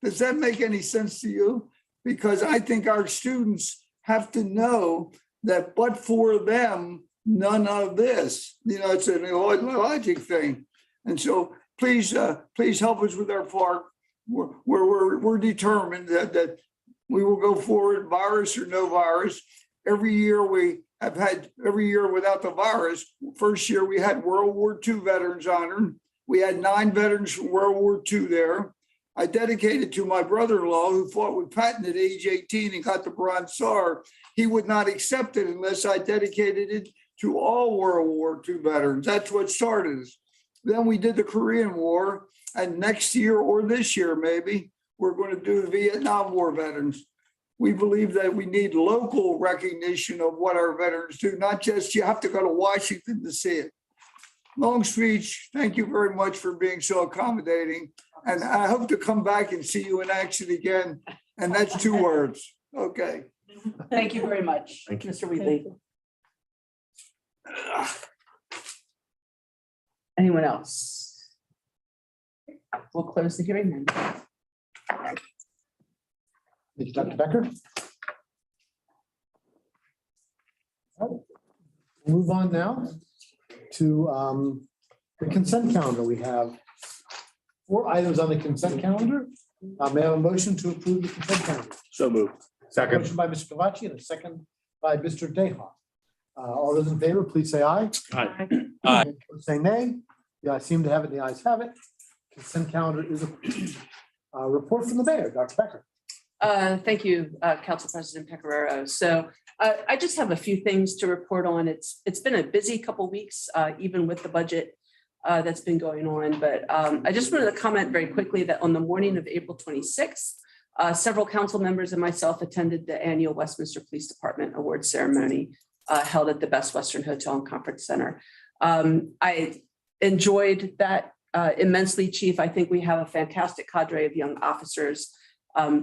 Does that make any sense to you? Because I think our students have to know that but for them, none of this, it's a logic thing. And so please help us with our park. We're determined that we will go forward, virus or no virus. Every year without the virus. First year we had World War II veterans honored. We had 9 veterans from World War II there. I dedicated to my brother-in-law who fought with Patton at age 18 and got the Bronze Star. He would not accept it unless I dedicated it to all World War II veterans. That's what started us. Then we did the Korean War, and next year or this year maybe, we're going to do the Vietnam War veterans. We believe that we need local recognition of what our veterans do, not just you have to go to Washington to see it. Long speech. Thank you very much for being so accommodating. And I hope to come back and see you in action again. And that's 2 words. Okay. Thank you very much, Thank you. Mr. Wheatley. Anyone else? We'll close the hearing then. Thank you, Dr. Becker. All right. Move on now to the consent calendar. We have 4 items on the consent calendar. May I have a motion to approve the consent calendar? So moved. Second. Motion by Mr. Kavachi and a second by Mr. Deha. All those in favor, please say aye. Aye. Say nay. The ayes seem to have it. The ayes have it. Consent calendar is approved. Report from the mayor, Dr. Becker. Thank you, Council President Pecoraro. So I just have a few things to report on. It's been a busy couple weeks, even with the budget that's been going on. But I just wanted to comment very quickly that on the morning of April 26th, several council members and myself attended the annual Westminster Police Department Awards ceremony held at the Best Western Hotel and Conference Center. I enjoyed that immensely, Chief. I think we have a fantastic cadre of young officers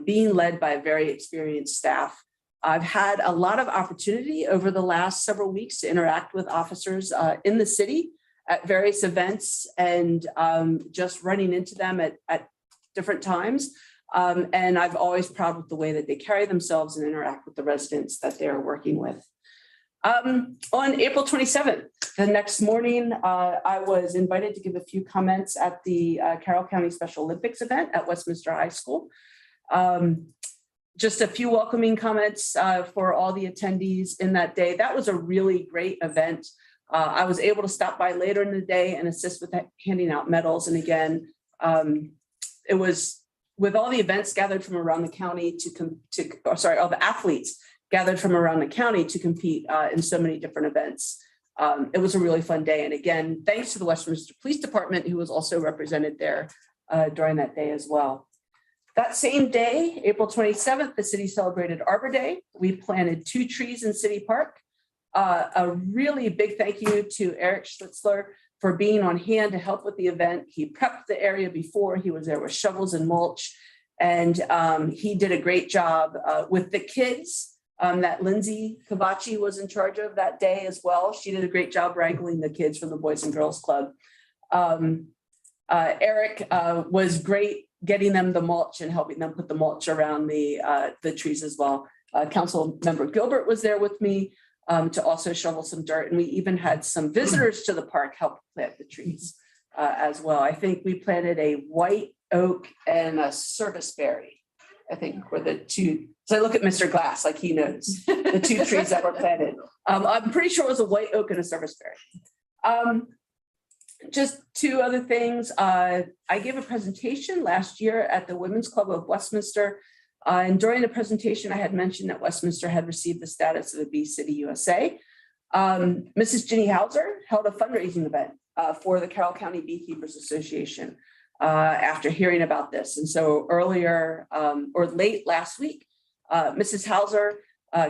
being led by a very experienced staff. I've had a lot of opportunity over the last several weeks to interact with officers in the city at various events and just running into them at different times. And I've always proud with the way that they carry themselves and interact with the residents that they are working with. On April 27th, the next morning, I was invited to give a few comments at the Carroll County Special Olympics event at Westminster High School. Just a few welcoming comments for all the attendees in that day. That was a really great event. I was able to stop by later in the day and assist with handing out medals. And again, it was with all the events gathered from around the county all the athletes gathered from around the county to compete in so many different events. It was a really fun day. And again, thanks to the Westminster Police Department, who was also represented there during that day as well. That same day, April 27th, the city celebrated Arbor Day. We planted 2 trees in City Park. A really big thank you to Eric Schlitzler for being on hand to help with the event. He prepped the area before. He was there with shovels and mulch. And he did a great job with the kids that Lindsay Kavachi was in charge of that day as well. She did a great job wrangling the kids from the Boys and Girls Club. Eric was great getting them the mulch and helping them put the mulch around the trees as well. Council member Gilbert was there with me to also shovel some dirt. And we even had some visitors to the park help plant the trees as well. I think we planted a white oak and a serviceberry I think were the two. So I look at Mr. Glass, like he knows the two trees that were planted. I'm pretty sure it was a white oak and a serviceberry. Just two other things. I gave a presentation last year at the Women's Club of Westminster. And during the presentation, I had mentioned that Westminster had received the status of a Bee City USA. Mrs. Ginny Hauser held a fundraising event for the Carroll County Beekeepers Association after hearing about this. And so earlier or late last week, Mrs. Hauser,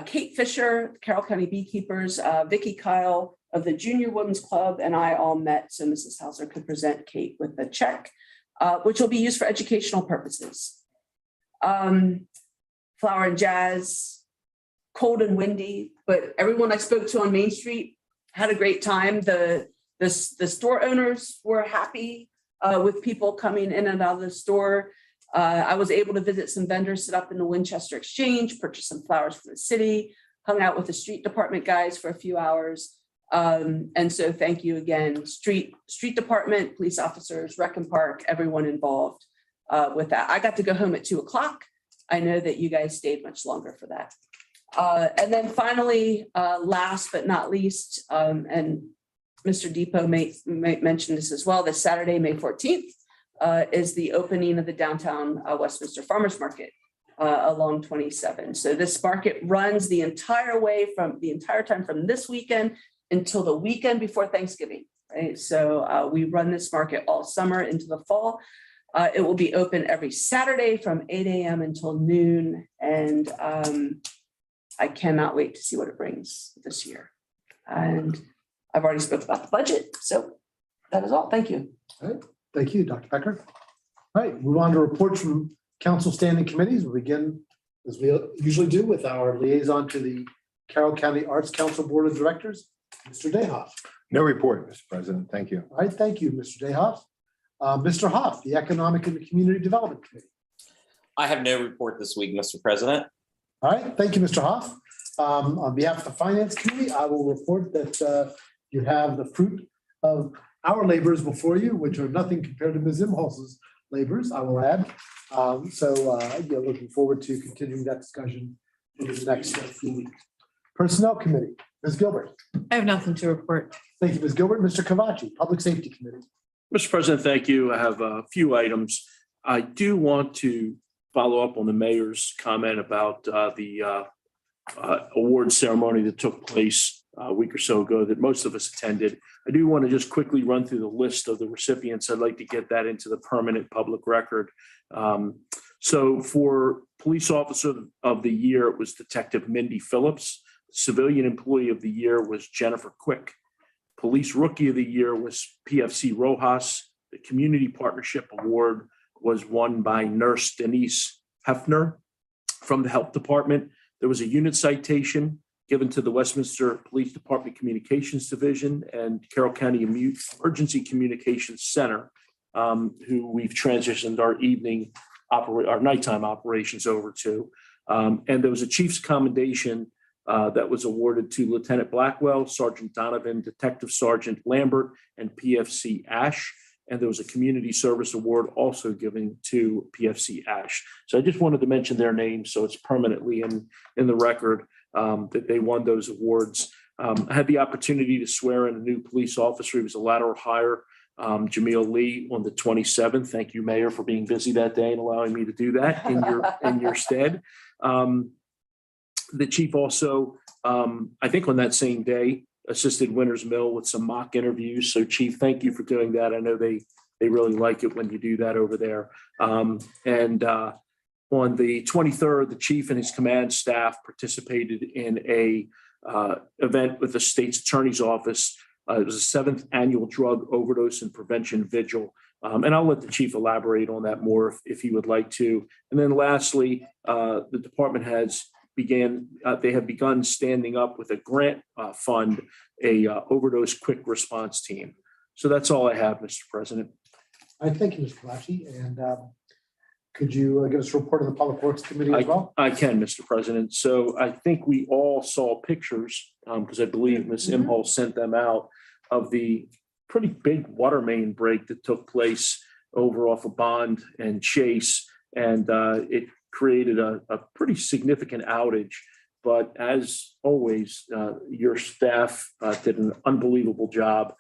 Kate Fisher, Carroll County Beekeepers, Vicki Kyle of the Junior Women's Club, and I all met so Mrs. Hauser could present Kate with a check, which will be used for educational purposes. Flower and Jazz, cold and windy, but everyone I spoke to on Main Street had a great time. The store owners were happy with people coming in and out of the store. I was able to visit some vendors set up in the Winchester Exchange, purchase some flowers for the city, hung out with the street department guys for a few hours. And so thank you again, street department, police officers, Rec and Park, everyone involved with that. I got to go home at 2 o'clock. I know that you guys stayed much longer for that. And then finally, last but not least, and Mr. Depot may mention this as well, this Saturday, May 14th, is the opening of the downtown Westminster Farmers Market along 27. So this market runs the entire time from this weekend until the weekend before Thanksgiving, right? So we run this market all summer into the fall. It will be open every Saturday from 8 a.m. until noon. And I cannot wait to see what it brings this year. And I've already spoke about the budget. So that is all. Thank you. All right. Thank you, Dr. Becker. All right, move on to reports from council standing committees. We'll begin, as we usually do, with our liaison to the Carroll County Arts Council Board of Directors, Mr. Dayhoff. No report, Mr. President. Thank you. All right, thank you, Mr. Dayhoff. Mr. Hoff, the Economic and Community Development Committee. I have no report this week, Mr. President. All right, thank you, Mr. Hoff. On behalf of the Finance Committee, I will report that you have the fruit of our labors before you, which are nothing compared to Ms. Imholz's labors, I will add. Looking forward to continuing that discussion in the next few weeks. Personnel Committee, Ms. Gilbert. I have nothing to report. Thank you, Ms. Gilbert. Mr. Cavacci, Public Safety Committee. Mr. President, thank you. I have a few items. I do want to follow up on the mayor's comment about the award ceremony that took place a week or so ago that most of us attended. I do want to just quickly run through the list of the recipients. I'd like to get that into the permanent public record. So for Police Officer of the Year, it was Detective Mindy Phillips. Civilian Employee of the Year was Jennifer Quick. Police Rookie of the Year was PFC Rojas. The Community Partnership Award was won by Nurse Denise Hefner from the Health Department. There was a unit citation given to the Westminster Police Department Communications Division and Carroll County Emergency Communications Center, who we've transitioned our nighttime operations over to. And there was a Chief's Commendation that was awarded to Lieutenant Blackwell, Sergeant Donovan, Detective Sergeant Lambert, and PFC Ash. And there was a Community Service Award also given to PFC Ash. So I just wanted to mention their names so it's permanently in the record that they won those awards. I had the opportunity to swear in a new police officer. He was a lateral hire, Jamil Lee, on the 27th. Thank you, Mayor, for being busy that day and allowing me to do that in your stead. The chief also, I think on that same day, assisted Winters Mill with some mock interviews. So Chief, thank you for doing that. I know they really like it when you do that over there. On the 23rd, the chief and his command staff participated in a event with the state's attorney's office. It was a 7th annual drug overdose and prevention vigil. And I'll let the chief elaborate on that more if he would like to. And then lastly, the department they have begun standing up with a grant fund, a overdose quick response team. So that's all I have, Mr. President. I thank you, Mr. Cavacci. And could you give us a report of the Public Works Committee as well? I can, Mr. President. So I think we all saw pictures, because I believe Ms. Imholz sent them out, of the pretty big water main break that took place over off of Bond and Chase. And it created a pretty significant outage. But as always, your staff did an unbelievable job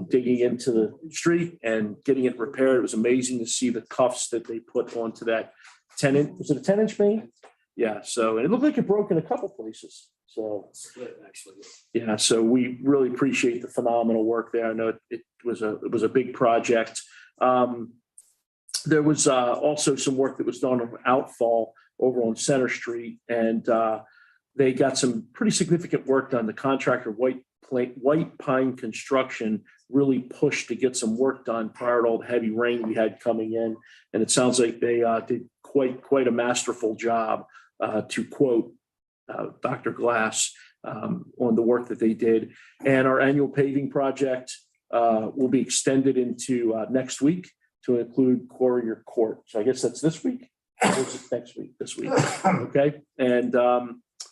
digging into the street and getting it repaired. It was amazing to see the cuffs that they put onto that 10-inch, was it a 10-inch main? Yeah, so and it looked like it broke in a couple places. So, yeah, so we really appreciate the phenomenal work there. I know it was a big project. There was also some work that was done on Outfall over on Center Street, and they got some pretty significant work done. The contractor, White Pine Construction, really pushed to get some work done prior to all the heavy rain we had coming in. And it sounds like they did quite a masterful job, to quote Dr. Glass, on the work that they did. And our annual paving project will be extended into next week to include Courier Court. So I guess that's this week. Or is it next week? This week. Okay. And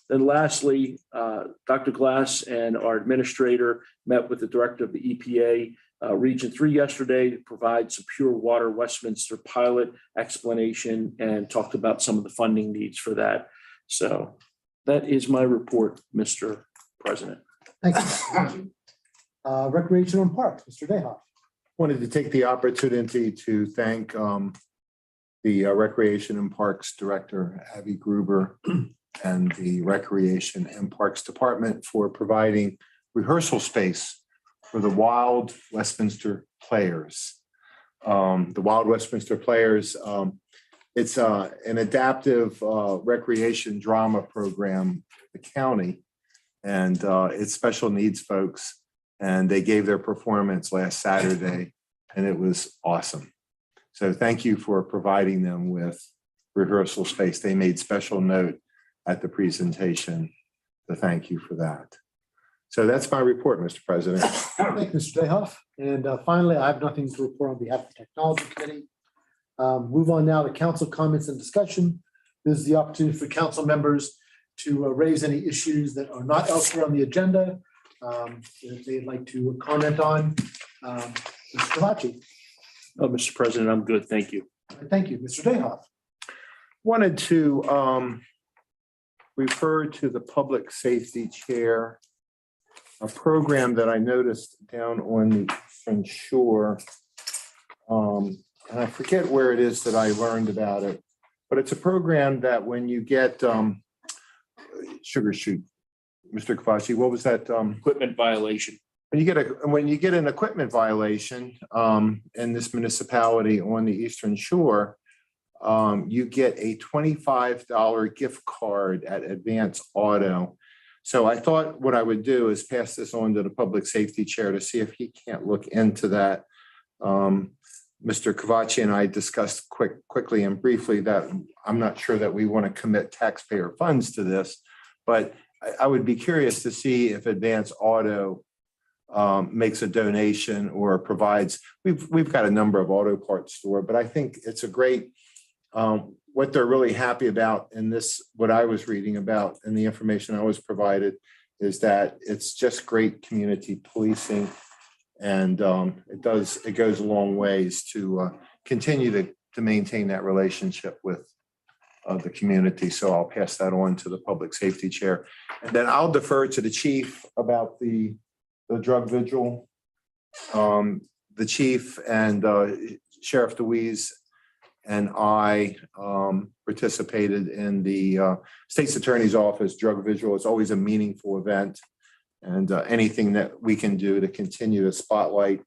then lastly, Dr. Glass and our administrator met with the director of the EPA Region 3 yesterday to provide some Pure Water Westminster pilot explanation and talked about some of the funding needs for that. So that is my report, Mr. President. Thank you. Recreation and Parks, Mr. Dayhoff. Wanted to take the opportunity to thank the Recreation and Parks Director, Abby Gruber, and the Recreation and Parks Department for providing rehearsal space for the Wild Westminster Players. The Wild Westminster Players, it's an adaptive recreation drama program for the county, and it's special needs folks. And they gave their performance last Saturday, and it was awesome. So thank you for providing them with rehearsal space. They made special note at the presentation to thank you for that. So that's my report, Mr. President. Thank you, Mr. Dayhoff. And finally, I have nothing to report on behalf of the Technology Committee. Move on now to council comments and discussion. This is the opportunity for council members to raise any issues that are not elsewhere on the agenda. If they'd like to comment on, Mr. Kavachi. Oh, Mr. President, I'm good. Thank you. Thank you, Mr. Dayhoff. Wanted to refer to the Public Safety Chair, a program that I noticed down on the Eastern Shore. And I forget where it is that I learned about it, but it's a program that when you get sugar shoot, Mr. Kavachi, what was that? Equipment violation. When you get an equipment violation in this municipality on the Eastern Shore, you get a $25 gift card at Advance Auto. So I thought what I would do is pass this on to the Public Safety Chair to see if he can't look into that. Mr. Kavachi and I discussed quickly and briefly that I'm not sure that we want to commit taxpayer funds to this, but I would be curious to see if Advance Auto makes a donation or provides. We've got a number of auto parts store, but I think it's a great. What they're really happy about in this, what I was reading about and the information I was provided, is that it's just great community policing, and it goes a long ways to continue to maintain that relationship with the community. So I'll pass that on to the Public Safety Chair, and then I'll defer to the chief about the drug vigil. The chief and Sheriff DeWeese and I participated in the State's Attorney's Office drug vigil. It's always a meaningful event, and anything that we can do to continue to spotlight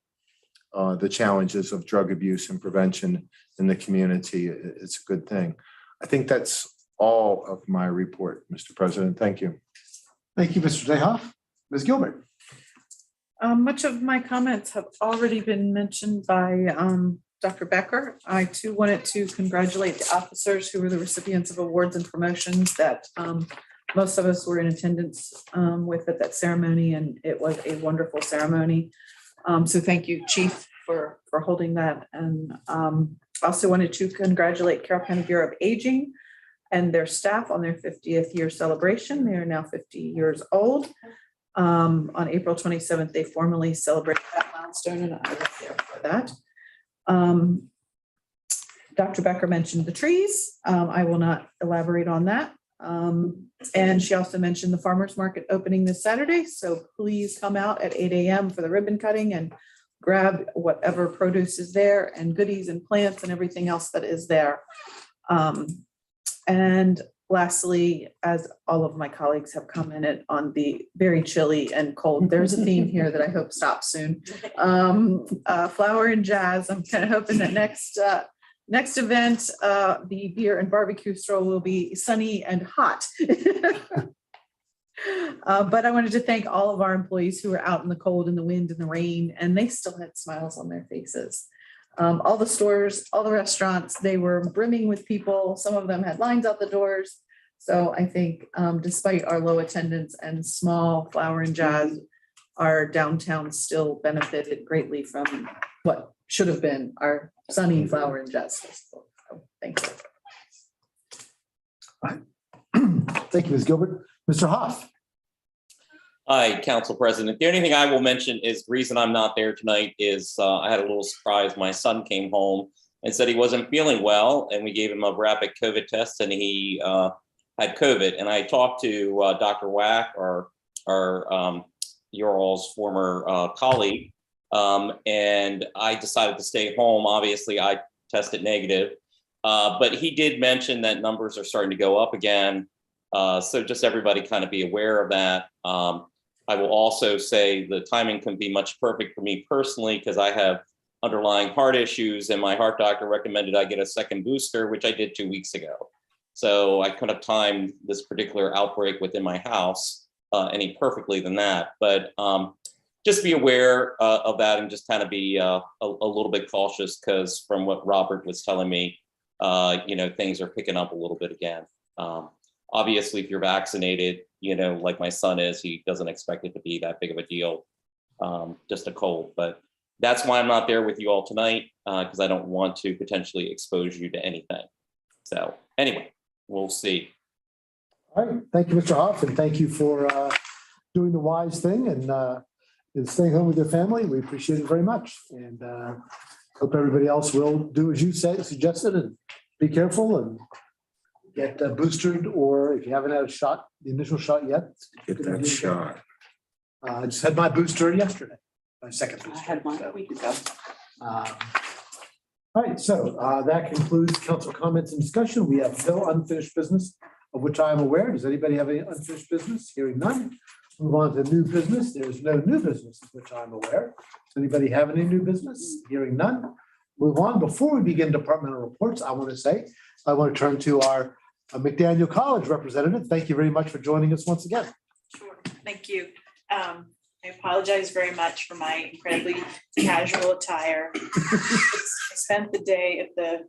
the challenges of drug abuse and prevention in the community, it's a good thing. I think that's all of my report, Mr. President. Thank you. Thank you, Mr. Dayhoff. Ms. Gilbert. Much of my comments have already been mentioned by Dr. Becker. I too wanted to congratulate the officers who were the recipients of awards and promotions that most of us were in attendance with at that ceremony, and it was a wonderful ceremony. So thank you, Chief, for holding that. And also wanted to congratulate Carroll County Bureau of Aging and their staff on their 50th year celebration. They are now 50 years old. On April 27th, they formally celebrated that milestone, and I was there for that. Dr. Becker mentioned the trees. I will not elaborate on that. And she also mentioned the farmer's market opening this Saturday. So please come out at 8 a.m. for the ribbon cutting and grab whatever produce is there and goodies and plants and everything else that is there. And lastly, as all of my colleagues have commented on the very chilly and cold, there's a theme here that I hope stops soon. Flower and Jazz. I'm kind of hoping that next event, the beer and barbecue stroll will be sunny and hot. But I wanted to thank all of our employees who were out in the cold and the wind and the rain, and they still had smiles on their faces. All the stores, all the restaurants, they were brimming with people. Some of them had lines out the doors. So I think despite our low attendance and small Flower and Jazz, our downtown still benefited greatly from what should have been our sunny Flower and Jazz festival. So thank you. Thank you, Ms. Gilbert. Mr. Hoff. Hi, Council President. The only thing I will mention is the reason I'm not there tonight is I had a little surprise. My son came home and said he wasn't feeling well, and we gave him a rapid COVID test, and he had COVID. And I talked to Dr. Wack, your all's former colleague, and I decided to stay home. Obviously, I tested negative, but he did mention that numbers are starting to go up again. So just everybody kind of be aware of that. I will also say the timing can be much perfect for me personally because I have underlying heart issues and my heart doctor recommended I get a second booster, which I did 2 weeks ago. So I could have timed this particular outbreak within my house any perfectly than that. But just be aware of that and just kind of be a little bit cautious because from what Robert was telling me, things are picking up a little bit again. Obviously, if you're vaccinated, like my son is, he doesn't expect it to be that big of a deal, just a cold. But that's why I'm not there with you all tonight, because I don't want to potentially expose you to anything. So anyway, we'll see. All right. Thank you, Mr. Hoff, and thank you for doing the wise thing and staying home with your family. We appreciate it very much. And hope everybody else will do as you suggested and be careful and get boosted, or if you haven't had the initial shot yet. Get that shot. I just had my booster yesterday, my second booster. I had one a week ago. All right, so that concludes council comments and discussion. We have no unfinished business of which I am aware. Does anybody have any unfinished business? Hearing none. Move on to new business. There's no new business of which I'm aware. Does anybody have any new business? Hearing none. Move on. Before we begin departmental reports, I want to turn to our McDaniel College representative. Thank you very much for joining us once again. Sure, thank you. I apologize very much for my incredibly casual attire. I spent the day at the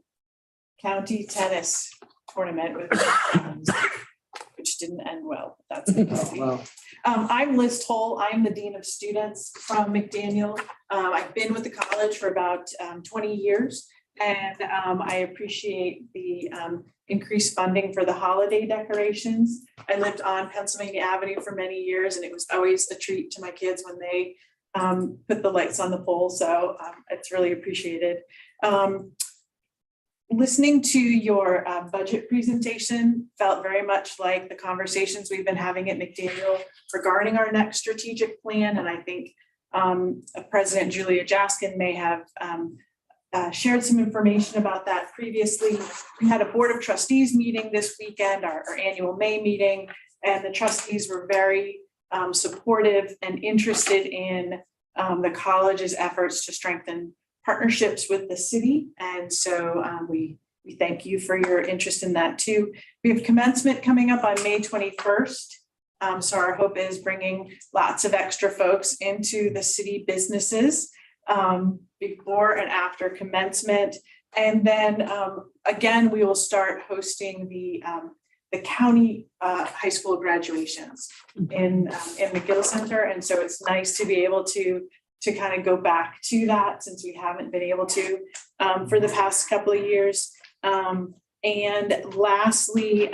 county tennis tournament with my friends, which didn't end well. That's Wow. I'm Liz Toll. I'm the Dean of Students from McDaniel. I've been with the college for about 20 years, and I appreciate the increased funding for the holiday decorations. I lived on Pennsylvania Avenue for many years, and it was always a treat to my kids when they put the lights on the pole. So it's really appreciated. Listening to your budget presentation felt very much like the conversations we've been having at McDaniel regarding our next strategic plan. And I think President Julia Jaskin may have shared some information about that previously. We had a Board of Trustees meeting this weekend, our annual May meeting, and the trustees were very supportive and interested in the college's efforts to strengthen partnerships with the city. And so we thank you for your interest in that too. We have commencement coming up on May 21st. So our hope is bringing lots of extra folks into the city businesses before and after commencement. And then again, we will start hosting the county high school graduations in McGill Center. And so it's nice to be able to kind of go back to that since we haven't been able to for the past couple of years. And lastly,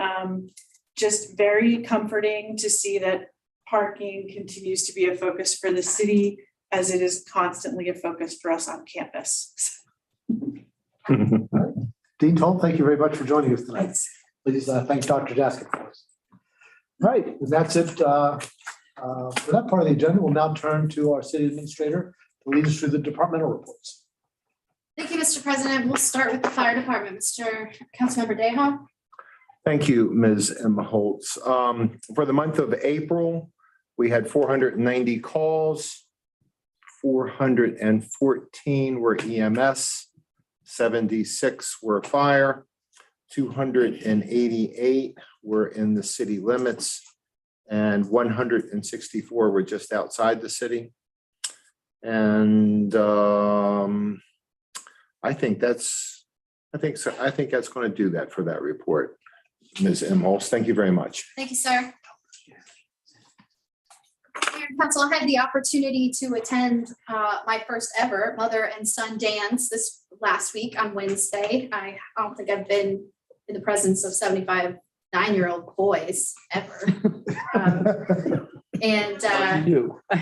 just very comforting to see that parking continues to be a focus for the city, as it is constantly a focus for us on campus. Dean Toll, thank you very much for joining us tonight. Please thank Dr. Jaskic for us. All right, and that's it for that part of the agenda. We'll now turn to our city administrator to lead us through the departmental reports. Thank you, Mr. President. We'll start with the fire department. Mr. Councilmember Deha. Thank you, Ms. Emma Holtz. For the month of April, we had 490 calls. 414 were EMS, 76 were fire, 288 were in the city limits, and 164 were just outside the city. And I think that's going to do that for that report. Ms. M. Holtz, thank you very much. Thank you, sir. Mayor and Council, I had the opportunity to attend my first ever mother and son dance this last week on Wednesday. I don't think I've been in the presence of 75 9-year-old boys ever. And You. I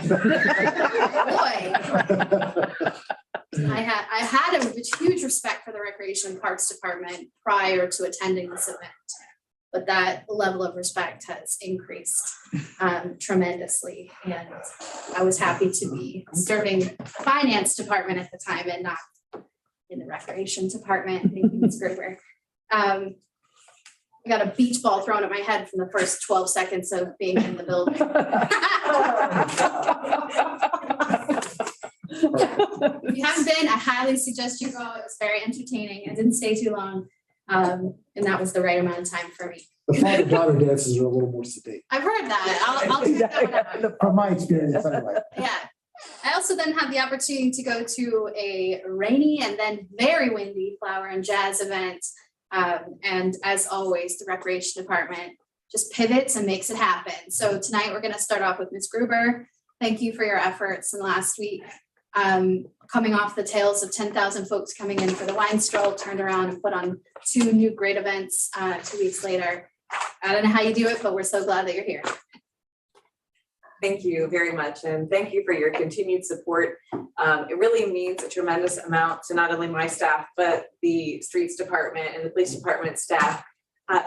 had a huge respect for the Recreation and Parks Department prior to attending this event, but that level of respect has increased tremendously. And I was happy to be serving the Finance Department at the time and not in the Recreation Department. Thank you, Ms. Gruber. I got a beach ball thrown at my head from the first 12 seconds of being in the building. If you haven't been, I highly suggest you go. It was very entertaining. I didn't stay too long. And that was the right amount of time for me. The father-daughter dances are a little more sedate. I've heard that. I'll check that one out. From my experience, anyway. Yeah. I also then had the opportunity to go to a rainy and then very windy flower and jazz event. And as always, the Recreation Department just pivots and makes it happen. So tonight we're going to start off with Ms. Gruber. Thank you for your efforts in last week. Coming off the tails of 10,000 folks coming in for the wine stroll, turned around and put on 2 new great events 2 weeks later. I don't know how you do it, but we're so glad that you're here. Thank you very much. And thank you for your continued support. It really means a tremendous amount to not only my staff, but the streets department and the police department staff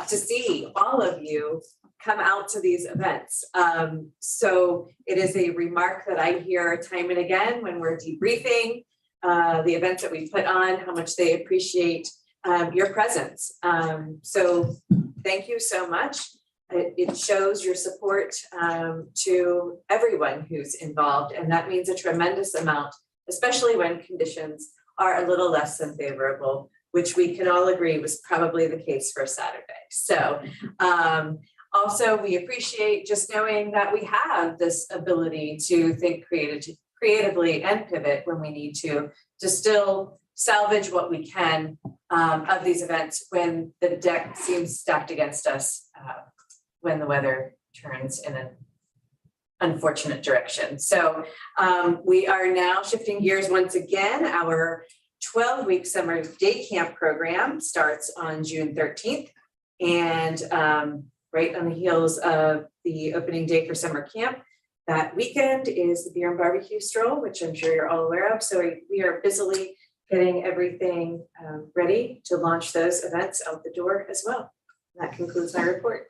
to see all of you come out to these events. So it is a remark that I hear time and again when we're debriefing the events that we put on, how much they appreciate your presence. So thank you so much. It shows your support to everyone who's involved, and that means a tremendous amount, especially when conditions are a little less than favorable, which we can all agree was probably the case for Saturday. So also we appreciate just knowing that we have this ability to think creatively and pivot when we need to still salvage what we can of these events when the deck seems stacked against us. When the weather turns in an unfortunate direction. So we are now shifting gears once again. Our 12-week summer day camp program starts on June 13th. And right on the heels of the opening day for summer camp, that weekend is the beer and barbecue stroll, which I'm sure you're all aware of. So we are busily getting everything ready to launch those events out the door as well. That concludes my report.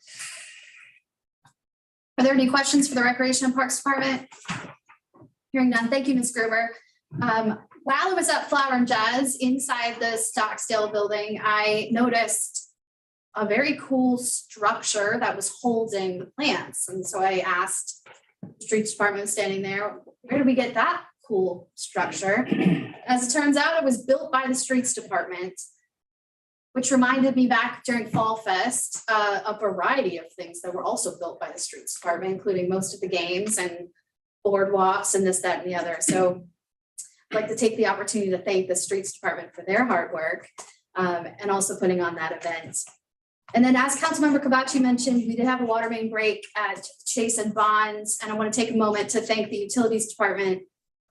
Are there any questions for the Recreation and Parks Department? Hearing none. Thank you, Ms. Gruber. While I was at Flower and Jazz inside the Stocksdale building, I noticed a very cool structure that was holding the plants. And so I asked the streets department standing there, where did we get that cool structure? As it turns out, it was built by the streets department, which reminded me back during Fall Fest, a variety of things that were also built by the streets department, including most of the games and boardwalks and this, that, and the other. So I'd like to take the opportunity to thank the streets department for their hard work and also putting on that event. And then as Councilmember Kabachi mentioned, we did have a water main break at Chase and Bonds. And I want to take a moment to thank the utilities department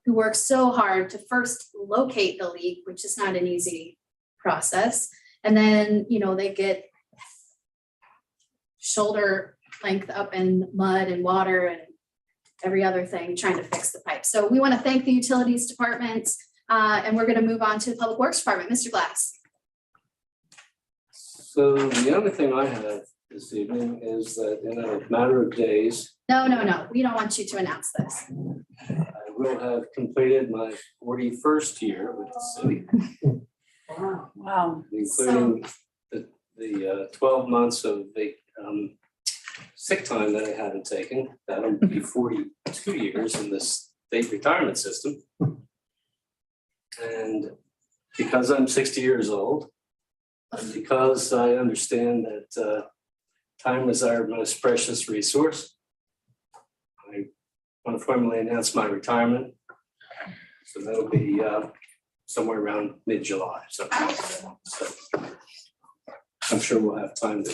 who worked so hard to first locate the leak, which is not an easy process. And then, you know, they get shoulder length up in mud and water and every other thing trying to fix the pipe. So we want to thank the utilities department and we're going to move on to the Public Works Department. Mr. Glass. So the other thing I have this evening is that in a matter of days, No, we don't want you to announce this. I will have completed my 41st year with the city, Wow. including the 12 months of sick time that I haven't taken. That'll be 42 years in this state retirement system. And because I'm 60 years old, and because I understand that time is our most precious resource, I want to formally announce my retirement. So that'll be somewhere around mid-July. So I'm sure we'll have time to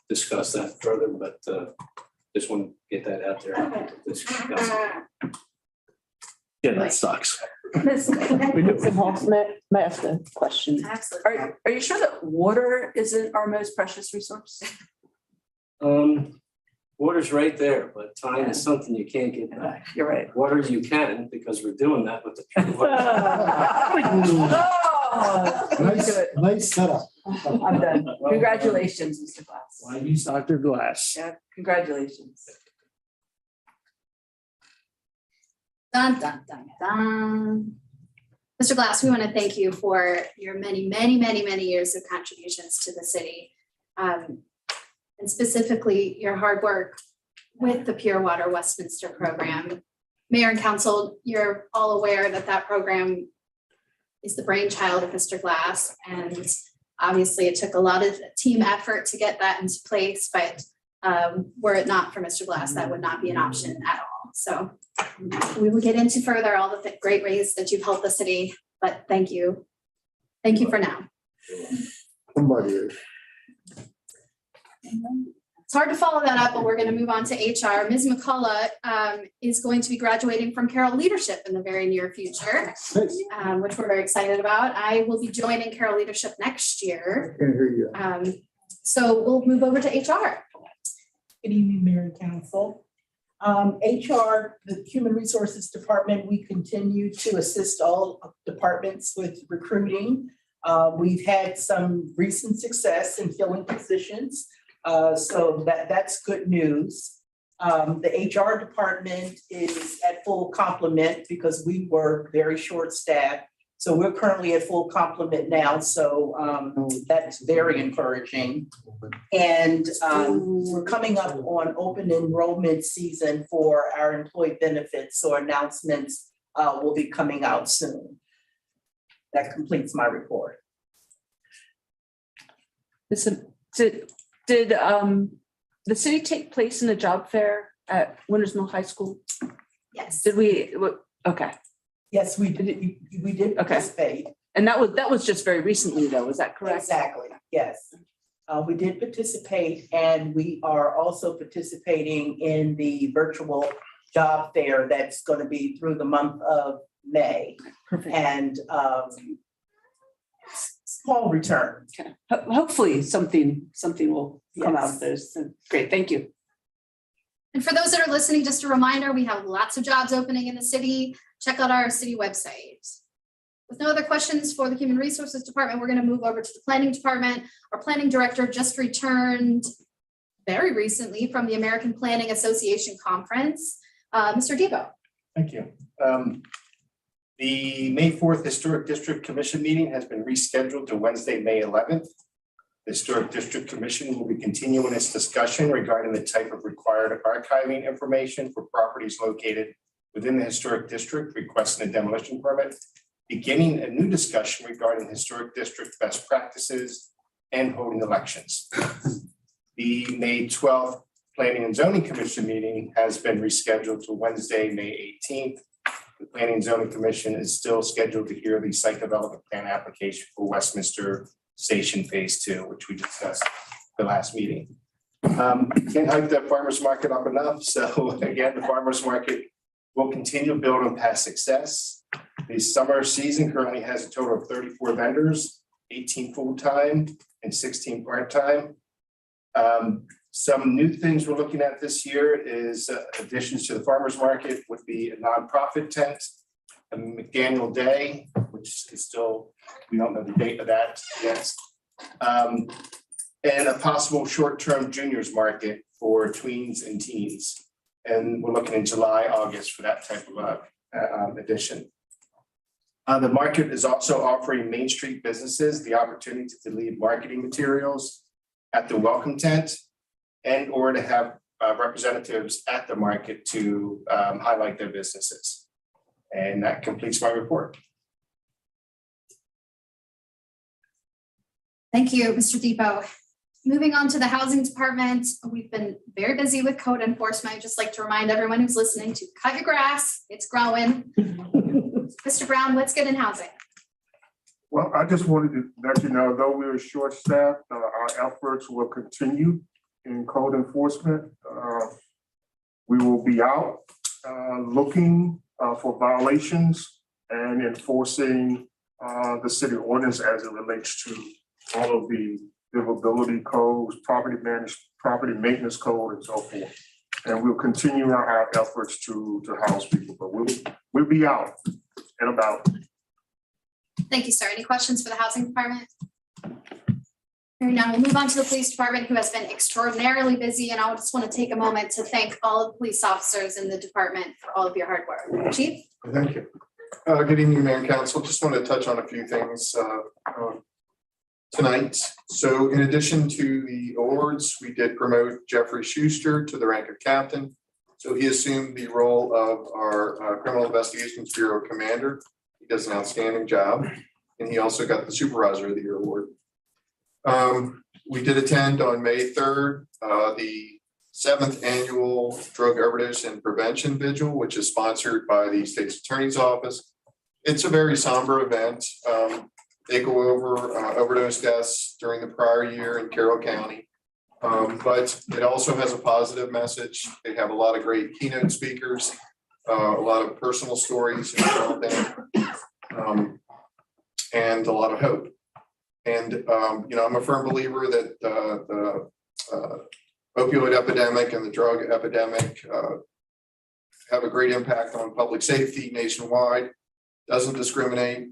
discuss that further, but just want to get that out there. Yeah, that sucks. Mr. Hall, may I ask a question? Absolutely. Are you sure that water isn't our most precious resource? Water's right there, but time is something you can't get back. You're right. Water you can, because we're doing that with the. Nice setup. I'm done. Congratulations, Mr. Glass. Why use Dr. Glass? Yeah, congratulations. Dun, dun, dun, dun. Mr. Glass, we want to thank you for your many, many, many, many years of contributions to the city. And specifically your hard work with the Pure Water Westminster program. Mayor and council, you're all aware that that program is the brainchild of Mr. Glass. And obviously it took a lot of team effort to get that into place, but were it not for Mr. Glass, that would not be an option at all. So we will get into further all the great ways that you've helped the city, but thank you. Thank you for now. It's hard to follow that up, but we're going to move on to HR. Ms. McCullough is going to be graduating from Carroll Leadership in the very near future, which we're very excited about. I will be joining Carroll Leadership next year. So we'll move over to HR. Good evening, Mayor and Council. HR, the Human Resources Department, we continue to assist all departments with recruiting. We've had some recent success in filling positions. So that's good news. The HR department is at full complement because we were very short-staffed. So we're currently at full complement now. So that's very encouraging. And we're coming up on open enrollment season for our employee benefits. So announcements will be coming out soon. That completes my report. Listen, did the city take place in a job fair at Winters Mill High School? Yes. Did we? Okay. Yes, we did. We did participate. And that was just very recently, though. Is that correct? Exactly. Yes. We did participate, and we are also participating in the virtual job fair that's going to be through the month of May. Perfect. And small return. Okay. Hopefully something will come out of this. So, great. Thank you. And for those that are listening, just a reminder, we have lots of jobs opening in the city. Check out our city website. With no other questions for the Human Resources Department, we're going to move over to the Planning Department. Our planning director just returned very recently from the American Planning Association Conference. Mr. Debo. Thank you. The May 4th Historic District Commission meeting has been rescheduled to Wednesday, May 11th. The Historic District Commission will be continuing its discussion regarding the type of required archiving information for properties located within the historic district requesting a demolition permit, beginning a new discussion regarding historic district best practices and holding elections. The May 12th Planning and Zoning Commission meeting has been rescheduled to Wednesday, May 18th. The Planning and Zoning Commission is still scheduled to hear the site development plan application for Westminster Station Phase 2, which we discussed the last meeting. Can't hype that farmer's market up enough. So again, the farmer's market will continue to build on past success. The summer season currently has a total of 34 vendors, 18 full-time and 16 part-time. Some new things we're looking at this year is additions to the farmer's market would be a nonprofit tent, a McDaniel Day, which is still, we don't know the date of that yet. and a possible short-term juniors market for tweens and teens. And we're looking in July, August for that type of addition. The market is also offering Main Street businesses the opportunity to leave marketing materials at the welcome tent and or to have representatives at the market to highlight their businesses. And that completes my report. Thank you, Mr. Depot. Moving on to the housing department, we've been very busy with code enforcement. I'd just like to remind everyone who's listening to cut your grass, it's growing. Mr. Brown, what's good in housing? Well, I just wanted to let you know, though we were short-staffed, our efforts will continue in code enforcement. We will be out looking for violations and enforcing the city ordinance as it relates to all of the livability codes, property maintenance code, and so forth. And we'll continue our efforts to house people, but we'll be out and about. Thank you, sir. Any questions for the housing department? Hearing none, we'll move on to the police department, who has been extraordinarily busy, and I just want to take a moment to thank all of the police officers in the department for all of your hard work. Chief? Thank you. Good evening, Mayor and Council. Just want to touch on a few things tonight. So in addition to the awards, we did promote Jeffrey Schuster to the rank of captain. So he assumed the role of our Criminal Investigations Bureau commander. He does an outstanding job. And he also got the Supervisor of the Year award. We did attend on May 3rd, the 7th annual Drug Overdose and Prevention Vigil, which is sponsored by the State's Attorney's Office. It's a very somber event. They go over overdose deaths during the prior year in Carroll County. But it also has a positive message. They have a lot of great keynote speakers, a lot of personal stories involved in it, and a lot of hope. And, I'm a firm believer that the opioid epidemic and the drug epidemic have a great impact on public safety nationwide, doesn't discriminate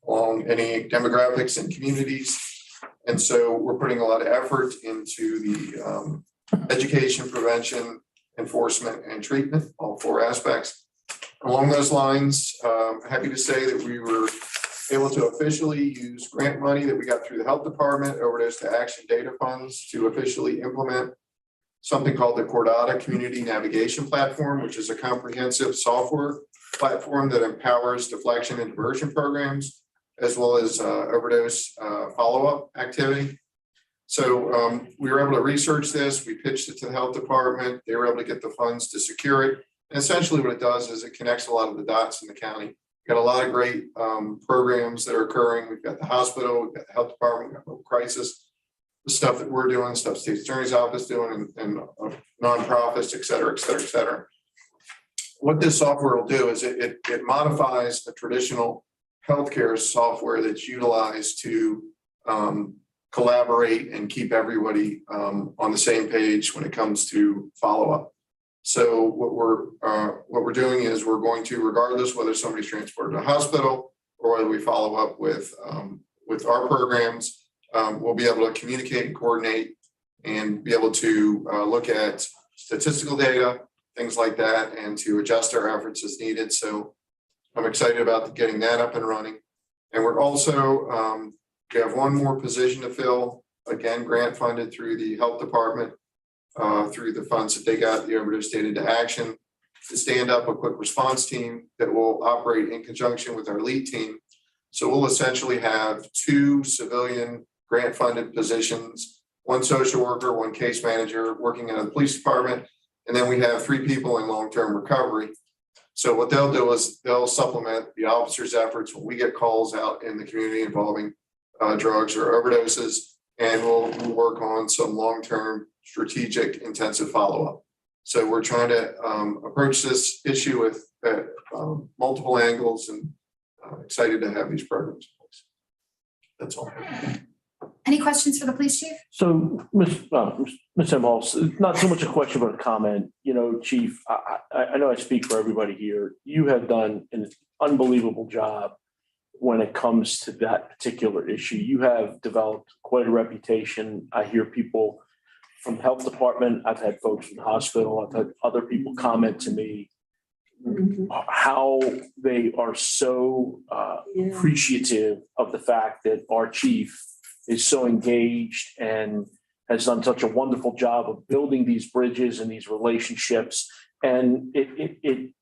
along any demographics and communities. And so we're putting a lot of effort into the education, prevention, enforcement, and treatment, all 4 aspects. Along those lines, happy to say that we were able to officially use grant money that we got through the health department, Overdose to Action data funds, to officially implement something called the Cordata Community Navigation Platform, which is a comprehensive software platform that empowers deflection and diversion programs, as well as overdose follow-up activity. So we were able to research this. We pitched it to the health department. They were able to get the funds to secure it. And essentially what it does is it connects a lot of the dots in the county. We've got a lot of great programs that are occurring. We've got the hospital, we've got the health department, we've got mobile crisis, the stuff that we're doing, stuff State Attorney's Office doing, and nonprofits, et cetera, et cetera, et cetera. What this software will do is it modifies the traditional healthcare software that's utilized to collaborate and keep everybody on the same page when it comes to follow-up. So what we're doing is we're going to, regardless whether somebody's transported to a hospital or whether we follow up with our programs, we'll be able to communicate and coordinate and be able to look at statistical data, things like that, and to adjust our efforts as needed. So I'm excited about getting that up and running. And we're also, we have one more position to fill, again, grant funded through the health department, through the funds that they got, the Overdose Data to Action, to stand up a quick response team that will operate in conjunction with our lead team. So we'll essentially have 2 civilian grant funded positions, 1 social worker, 1 case manager working in the police department. And then we have 3 people in long-term recovery. So what they'll do is they'll supplement the officers' efforts when we get calls out in the community involving drugs or overdoses, and we'll work on some long-term strategic intensive follow-up. So we're trying to approach this issue with multiple angles, and excited to have these programs in place. That's all. Any questions for the police chief? So, Ms. Imhoff, not so much a question, but a comment. Chief, I know I speak for everybody here. You have done an unbelievable job when it comes to that particular issue. You have developed quite a reputation. I hear people from the health department. I've had folks from the hospital. I've had other people comment to me how they are so appreciative of the fact that our chief is so engaged and has done such a wonderful job of building these bridges and these relationships. And it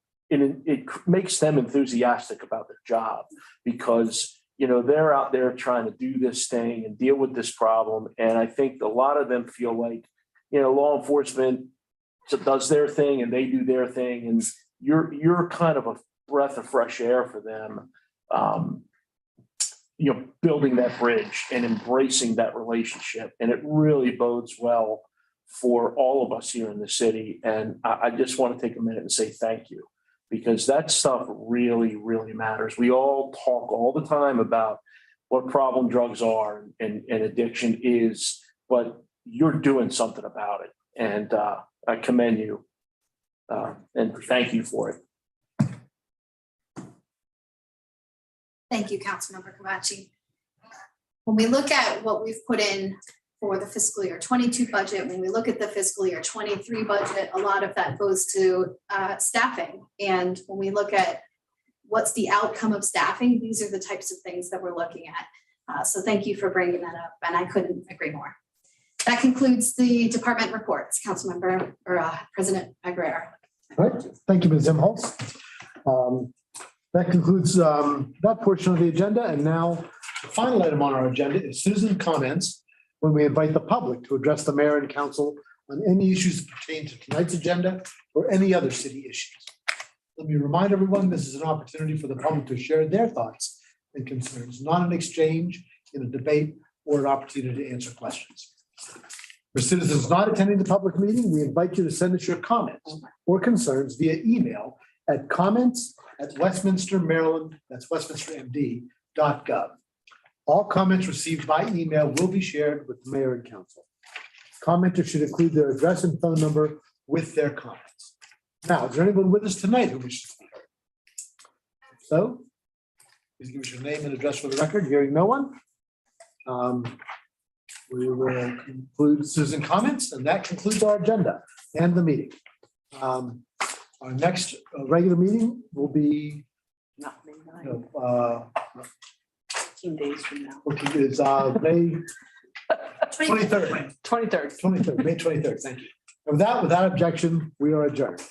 makes them enthusiastic about their job because, you know, they're out there trying to do this thing and deal with this problem. And I think a lot of them feel like, you know, law enforcement does their thing and they do their thing. And you're kind of a breath of fresh air for them, you know, building that bridge and embracing that relationship. And it really bodes well for all of us here in the city. And I just want to take a minute and say thank you, because that stuff really, really matters. We all talk all the time about what problem drugs are and addiction is, but you're doing something about it. And I commend you. And thank you for it. Thank you, Councilmember Kavachi. When we look at what we've put in for the fiscal year 22 budget, when we look at the fiscal year 23 budget, a lot of that goes to staffing. And when we look at what's the outcome of staffing, these are the types of things that we're looking at. So thank you for bringing that up, and I couldn't agree more. That concludes the department reports, Councilmember or President Aguirre. All right, thank you, Ms. Imholz. That concludes that portion of the agenda. And now the final item on our agenda is citizen comments, when we invite the public to address the mayor and council on any issues pertaining to tonight's agenda or any other city issues. Let me remind everyone, this is an opportunity for the public to share their thoughts and concerns, not an exchange in a debate or an opportunity to answer questions. For citizens not attending the public meeting, we invite you to send us your comments or concerns via email at comments@Westminster Maryland, that's westminstermd.gov. All comments received by email will be shared with the mayor and council. Commenters should include their address and phone number with their comments. Now, is there anyone with us tonight who wishes to speak? If so, please give us your name and address for the record. Hearing no one, we will conclude citizen comments, and that concludes our agenda and the meeting. Our next regular meeting will be Not May 9, 15 days from now. which is May 23rd. 23rd. 23rd, May 23rd. Thank you. And with that, without objection, we are adjourned.